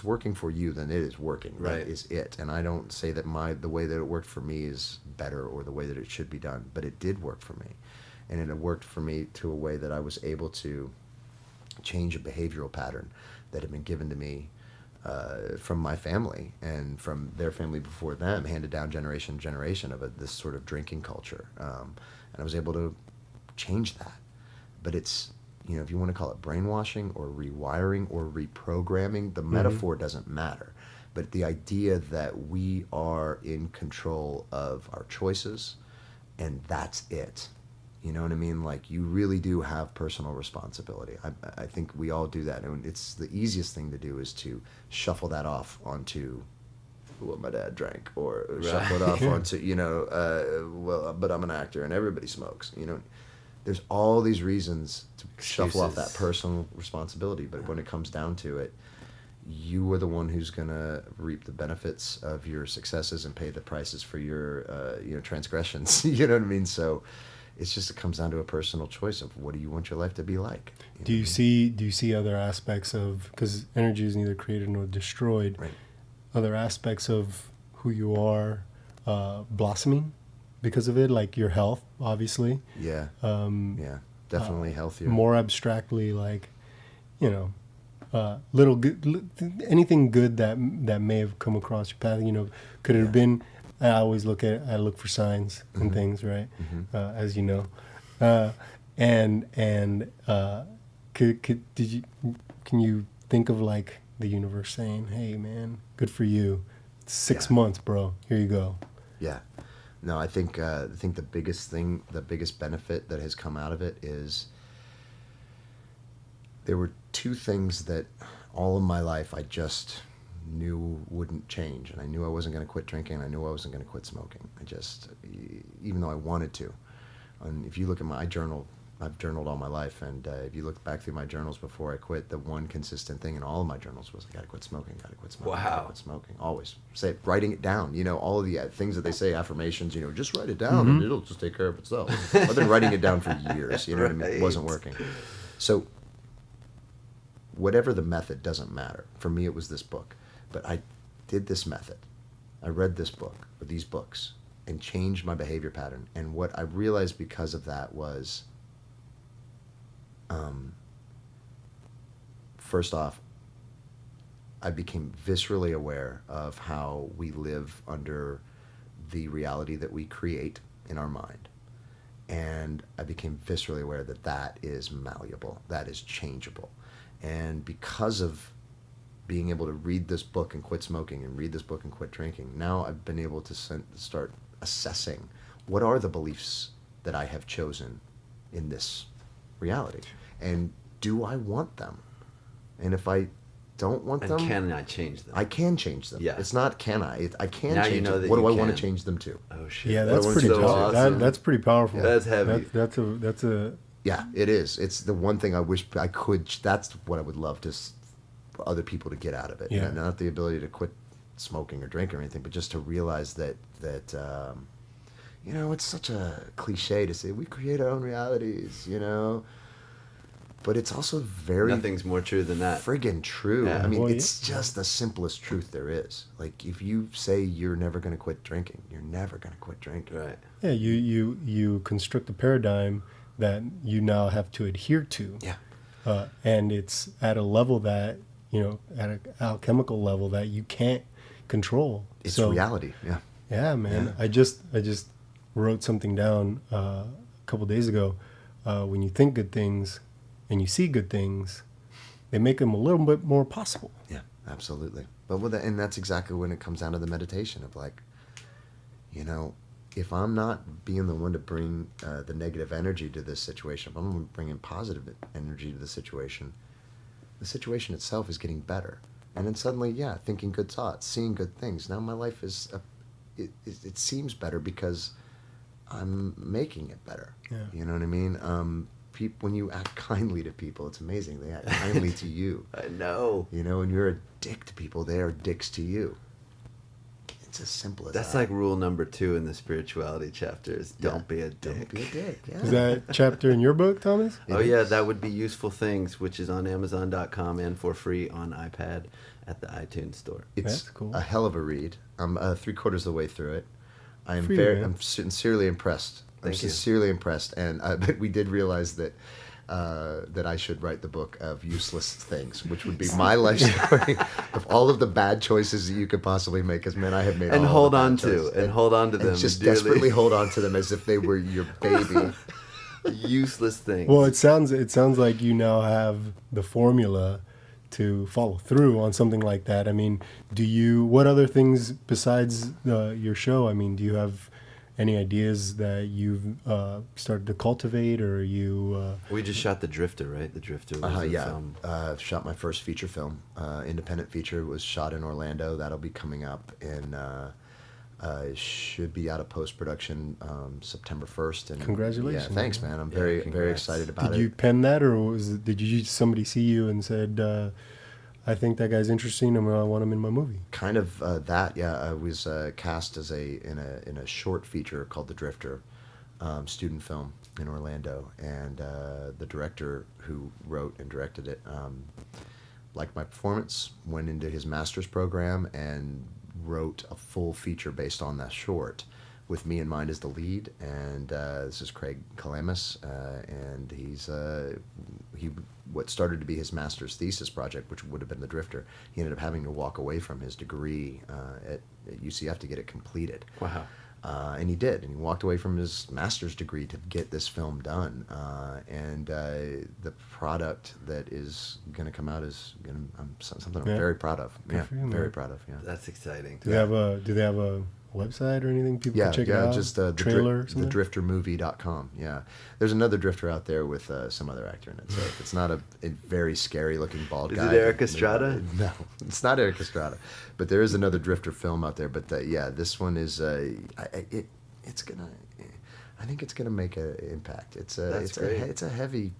working for you, then it is working. Right. That is it. And I don't say that the way that it worked for me is better or the way that it should be done, but it did work for me. And it worked for me to a way that I was able to change a behavioral pattern that had been given to me from my family and from their family before them, handed down generation to generation of this sort of drinking culture. And I was able to change that. But it's, if you want to call it brainwashing or rewiring or reprogramming, the metaphor doesn't matter. But the idea that we are in control of our choices, and that's it. You know what I mean? Like, you really do have personal responsibility. I think we all do that. And it's the easiest thing to do is to shuffle that off onto what my dad drank, or shuffle it off onto, but I'm an actor and everybody smokes. There's all these reasons to shuffle off that personal responsibility. But when it comes down to it, you are the one who's going to reap the benefits of your successes and pay the prices for your, transgressions. You know what I mean? So it comes down to a personal choice of what do you want your life to be like. Do you see other aspects of, because energy is neither created nor destroyed, Right. other aspects of who you are blossoming because of it, like your health, obviously. Yeah. Yeah. Definitely healthier. More abstractly, like, little good, anything good that may have come across your path. Could it have been? I look for signs and things, right? As you know, can you think of like the universe saying, "Hey, man, good for you, 6 months, bro. Here you go." Yeah. No, I think the biggest benefit that has come out of it is there were two things that all of my life I just knew wouldn't change, and I knew I wasn't going to quit drinking, and I knew I wasn't going to quit smoking. Even though I wanted to, And if you look at my journal, I've journaled all my life, and if you look back through my journals before I quit, the one consistent thing in all of my journals was I gotta quit smoking, gotta quit smoking, Wow. gotta quit smoking. Always writing it down. All of the things that they say, affirmations. Just write it down, and it'll just take care of itself. I've been writing it down for years. You know what I mean? It wasn't working. So whatever the method doesn't matter. For me, it was this book, but I did this method. I read this book or these books and changed my behavior pattern. And what I realized because of that was, first off, I became viscerally aware of how we live under the reality that we create in our mind. And I became viscerally aware that that is malleable, that is changeable. And because of being able to read this book and quit smoking and read this book and quit drinking, now I've been able to start assessing what are the beliefs that I have chosen in this reality, and do I want them? And if I don't want them, can I change them? I can change them. Yeah. It's not can I. I can Now change you know them. that What do you I want to can. change them to? Oh shit! Yeah, that's That pretty one's so awesome. awesome. That's pretty powerful. That's heavy. That's a Yeah, it is. It's the one thing I wish I could. That's what I would love for other people to get out of it. Yeah. Not the ability to quit smoking or drinking or anything, but just to realize that it's such a cliche to say we create our own realities, but it's also very Nothing's more true than that. friggin' true. Yeah. I mean, Well, it's just the simplest truth there is. Like, if you say you're never going to quit drinking, you're never going to quit drinking. Right. Yeah, you construct a paradigm that you now have to adhere to. Yeah. And it's at a level that, at an alchemical level that you can't control. It's So, reality. Yeah. Yeah, man. Yeah. I just wrote something down a couple days ago. When you think good things and you see good things, they make them a little bit more possible. Yeah, absolutely. But and that's exactly when it comes down to the meditation of like, if I'm not being the one to bring the negative energy to this situation, if I'm bringing positive energy to the situation itself is getting better. And then suddenly, thinking good thoughts, seeing good things. Now my life it seems better because I'm making it better. Yeah. You know what I mean? When you act kindly to people, it's amazing. They act kindly to you. I know. When you're a dick to people, they are dicks to you. It's as simple as That's that. like rule number 2 in the spirituality chapters. Don't be a dick. Don't be a dick. Yeah. Is that chapter in your book, Thomas? Oh yeah, that would be Useful Things, which is on Amazon.com and for free on iPad at the iTunes store. It's That's cool. a hell of a read. I'm 3/4 of the way through it. Man. I'm sincerely impressed. I'm Thank you. sincerely impressed, and but we did realize that I should write the book of useless things, which would be my life story of all of the bad choices that you could possibly make. Because man, I have made And all hold the bad on to, choices. and hold on to them. and just dearly. desperately hold on to them as if they were your baby. Useless things. Well, it sounds like you now have the formula to follow through on something like that. I mean, what other things besides your show? I mean, do you have any ideas that you've started to cultivate, or you? We just shot The Drifter, right? The Drifter was a film. Shot my first feature film, independent feature. Was shot in Orlando. That'll be coming up in. Should be out of post production September 1st. And Congratulations. Yeah, thanks, man. I'm Yeah, very congrats. excited about Did you it. pen that, or did somebody see you and said, "I think that guy's interesting, and I want him in my movie"? Kind of that, yeah. I was cast as in a short feature called The Drifter, student film in Orlando, and the director who wrote and directed it liked my performance, went into his master's program, and wrote a full feature based on that short, with me in mind as the lead. And this is Craig Calamus, and he's what started to be his master's thesis project, which would have been The Drifter. He ended up having to walk away from his degree at UCF to get it completed. Wow. And he did, and he walked away from his master's degree to get this film done. And the product that is going to come out is something I'm very proud of. Good for you, man. Very proud of. Yeah. That's exciting. Do they have a website or anything people can check it out? Just trailer or something? thedriftermovie.com. Yeah, there's another drifter out there with some other actor in it. So it's not a very scary looking bald Is guy. it Eric Estrada? No, it's not Eric Estrada, but there is another drifter film out there. But this one is it's gonna. I think it's going to make an impact. It's a heavy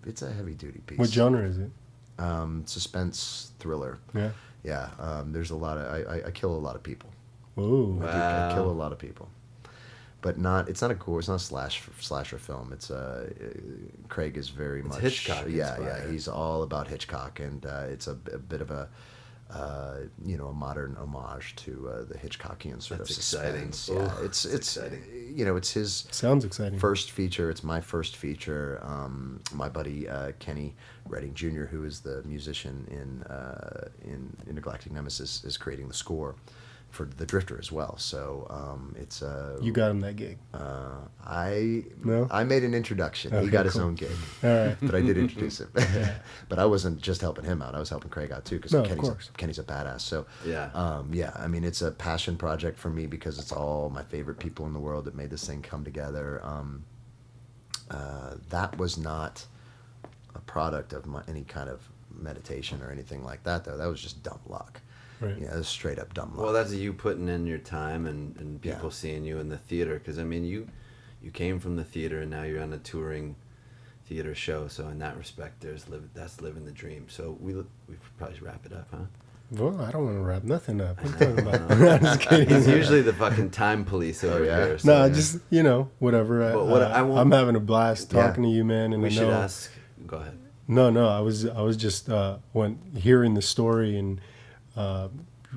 duty piece. What genre is it? Suspense thriller. Yeah. Yeah. There's a lot of I kill a lot of people. Ooh. I kill a lot of people. But it's not a gore. It's not a slasher film. It's Craig is very much Hitchcock. Yeah. He's all about Hitchcock, and it's a bit of a a modern homage to the Hitchcockian sort of suspense. Exciting. Yeah, it's exciting. It's his Sounds exciting. first feature. It's my first feature. My buddy Kenny Redding Jr., who is the musician in Intergalactic Nemesis, is creating the score for The Drifter as well. So it's You got him that gig. I No? made an introduction. Okay, He got his cool. own gig. All right. But I did introduce him. But I wasn't just helping him out. I was helping Craig out too, because No, of course. Kenny's a badass. So Yeah. I mean, it's a passion project for me because it's all my favorite people in the world that made this thing come together. That was not a product of any kind of meditation or anything like that, though. That was just dumb luck. Right. Yeah, it was straight up dumb luck. Well, that's you putting in your time and people seeing you in the theater. Because, I mean, you came from the theater and now you're on a touring theater show. So in that respect, that's living the dream. So we probably should wrap it up, huh? Well, I don't want to wrap nothing up. What are you talking about? I'm just kidding. He's usually the fucking time police over here. So, No, just, whatever. I'm having a blast talking to you, man. And we I should know, ask. Go ahead. No, I was just when hearing the story and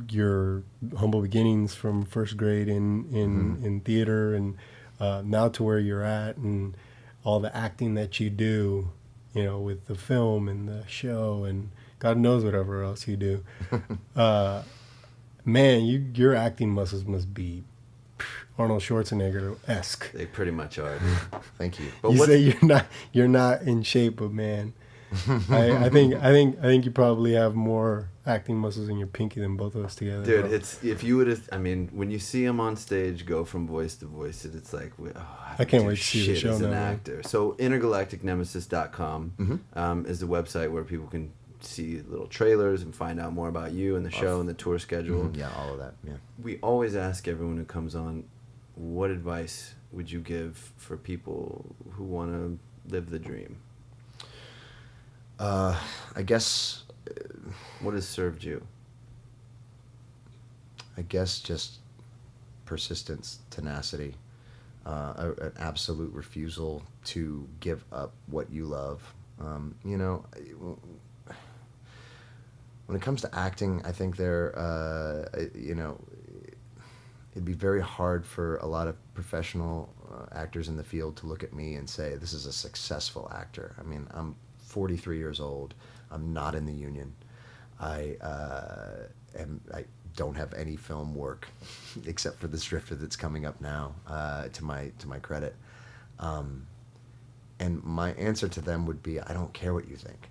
your humble beginnings from first grade in theater and now to where you're at and all the acting that you do, with the film and the show and God knows whatever else you do. Man, your acting muscles must be Arnold Schwarzenegger-esque. They pretty much are. Thank you. But You say you're not in shape, but man, I think you probably have more acting muscles in your pinky than both of us together. Dude, bro. it's if you would have. I mean, when you see him on stage go from voice to voice, it's like, I can't do wait to see the shit show as an now, man. actor. So intergalacticnemesis.com is the website where people can see little trailers and find out more about you and the show and the tour schedule. Yeah, all of that. Yeah. We always ask everyone who comes on, what advice would you give for people who want to live the dream? I guess. What has served you? I guess just persistence, tenacity, an absolute refusal to give up what you love. When it comes to acting, I think it'd be very hard for a lot of professional actors in the field to look at me and say, this is a successful actor. I mean, I'm 43 years old. I'm not in the union. I don't have any film work except for this Drifter that's coming up now, to my credit. And my answer to them would be, I don't care what you think.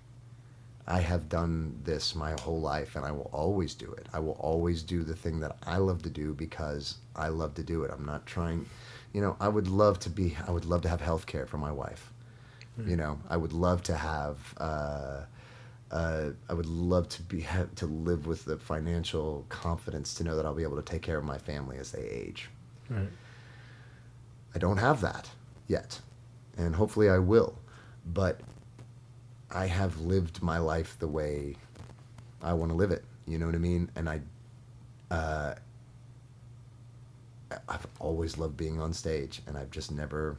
I have done this my whole life, and I will always do it. I will always do the thing that I love to do because I love to do it. I'm not trying, I would love to have health care for my wife. I would love to have, I would love to live with the financial confidence to know that I'll be able to take care of my family as they age. Right. I don't have that yet, and hopefully I will, but I have lived my life the way I want to live it. You know what I mean? And I've always loved being on stage, and I've just never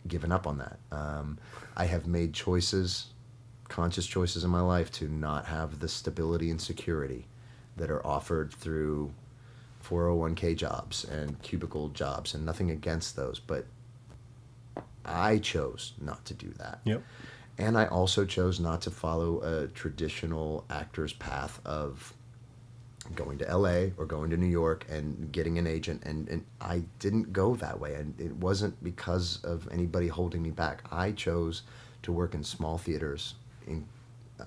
given up on that. I have made conscious choices in my life to not have the stability and security that are offered through 401k jobs and cubicle jobs, and nothing against those, but I chose not to do that. Yep. And I also chose not to follow a traditional actor's path of going to LA or going to New York and getting an agent. And I didn't go that way. And it wasn't because of anybody holding me back. I chose to work in small theaters.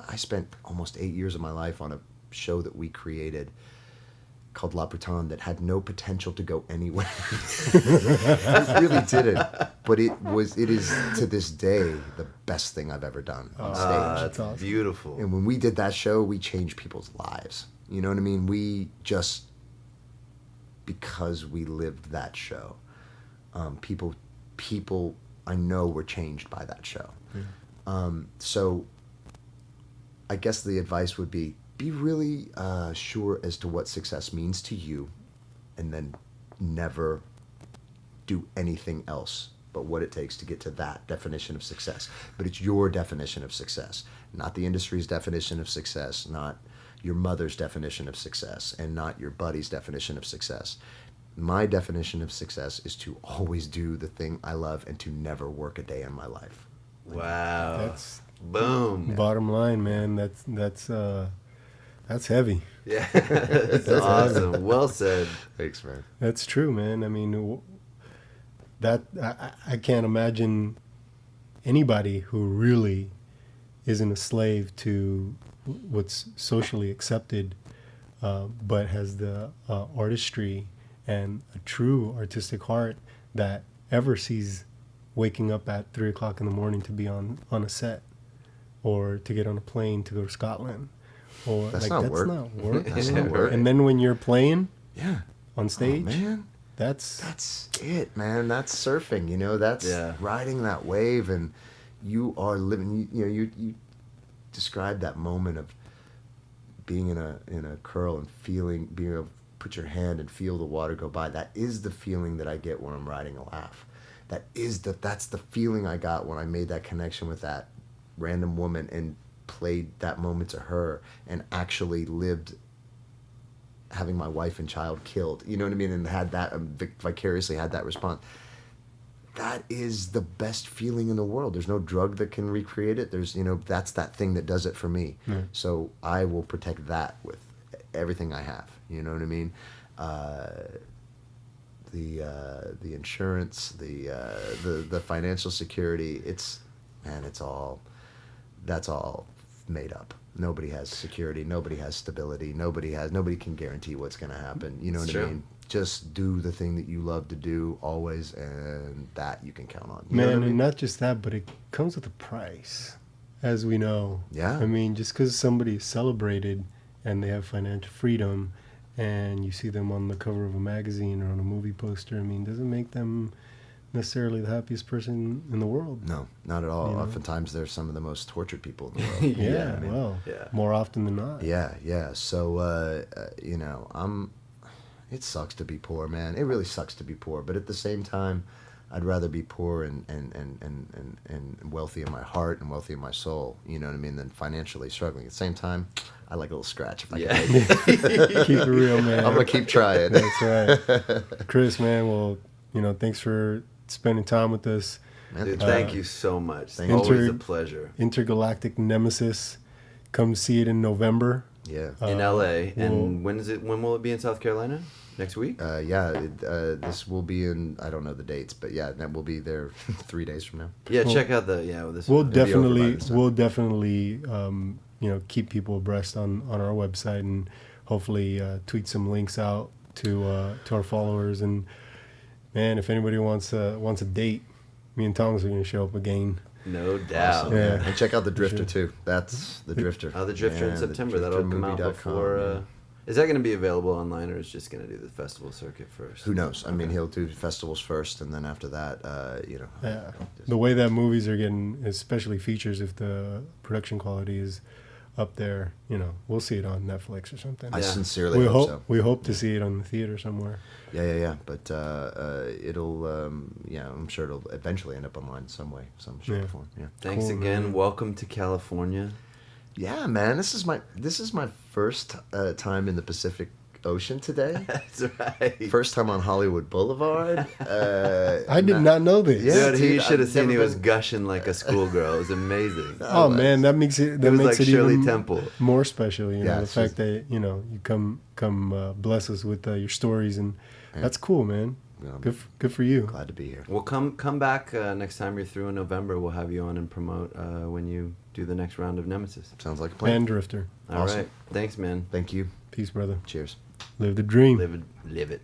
I spent almost 8 years of my life on a show that we created called La Bretonne that had no potential to go anywhere. It really didn't. But it is to this day the best thing I've ever done on stage. That's awesome. Beautiful. And when we did that show, we changed people's lives. You know what I mean? We just, because we lived that show, people people I know were changed by that show. So I guess the advice would be really sure as to what success means to you, and then never do anything else but what it takes to get to that definition of success. But it's your definition of success, not the industry's definition of success, not your mother's definition of success, and not your buddy's definition of success. My definition of success is to always do the thing I love and to never work a day in my life. Wow. That's Boom. bottom line, man. That's heavy. Yeah. That's awesome. Well said. Thanks, man. That's true, man. I mean, that I can't imagine anybody who really isn't a slave to what's socially accepted, but has the artistry and a true artistic heart that ever sees waking up at 3 o'clock in the morning to be on a set, or to get on a plane to go to Scotland, or That's like not work. not work. That's not work. And then when you're playing Yeah. on stage, Oh, man. that's it, man. That's surfing, you know. That's riding that wave, and you are living. You described that moment of being in a curl and being able to put your hand and feel the water go by. That is the feeling that I get when I'm riding a laugh. That's the feeling I got when I made that connection with that random woman and played that moment to her, and actually lived having my wife and child killed, you know what I mean, and had that vicariously had that response. That is the best feeling in the world. There's no drug that can recreate it. That's that thing that does it for me. So I will protect that with everything I have. You know what I mean? The insurance, the financial security. That's all made up. Nobody has security. Nobody has stability. Nobody can guarantee what's going to happen. You know what I mean? Just do the thing that you love to do always, and that you can count on. You know what I mean? And not just that, but it comes with a price, as we know. Yeah. I mean, just because somebody is celebrated and they have financial freedom, and you see them on the cover of a magazine or on a movie poster, I mean, doesn't make them necessarily the happiest person in the world. No, not at all. You know? Oftentimes they're some of the most tortured people in the world. More often than not. Yeah. So, it sucks to be poor, man. It really sucks to be poor. But at the same time, I'd rather be poor and wealthy in my heart and wealthy in my soul, you know what I mean, than financially struggling. At the same time, I like a little scratch if I can make it. Keep it real, man. I'm going to keep trying. That's right. Chris, man, well, thanks for spending time with us. Dude, thank you so much. It's always a pleasure. Intergalactic Nemesis. Come see it in November. Yeah. In LA. And when will it be in South Carolina? Next week? This will be in, I don't know the dates, but that will be there 3 days from now. Yeah, check out We'll definitely keep people abreast on our website, and hopefully tweet some links out to our followers. And man, if anybody wants a date, me and Thomas are going to show up again. No doubt. Awesome, yeah. And check out The Drifter too. That's The Drifter. The Drifter in September. That'll come out before. Is that going to be available online, or is just going to do the festival circuit first? Who knows? I mean, he'll do festivals first, and then after that, the way that movies are getting, especially features, if the production quality is up there, we'll see it on Netflix or something. I sincerely hope so. We hope to see it on the theater somewhere. Yeah. But it'll, I'm sure it'll eventually end up online some way, some shape or form. Yeah. Thanks again. Man. Welcome to California. Yeah, man. This is my first time in the Pacific Ocean today. That's right. First time on Hollywood Boulevard. I did not know this. Yeah, dude, you should have seen he was gushing like a schoolgirl. It was amazing. Man, that makes it like Shirley even Temple. More special. The fact that you come bless us with your stories, and that's cool, man. Yeah, good for you. Glad to be here. Well, come back next time you're through in November. We'll have you on and promote when you do the next round of Nemesis. Sounds like a plan. And Drifter. All right. Thanks, man. Thank you. Peace, brother. Cheers. Live the dream. Live it.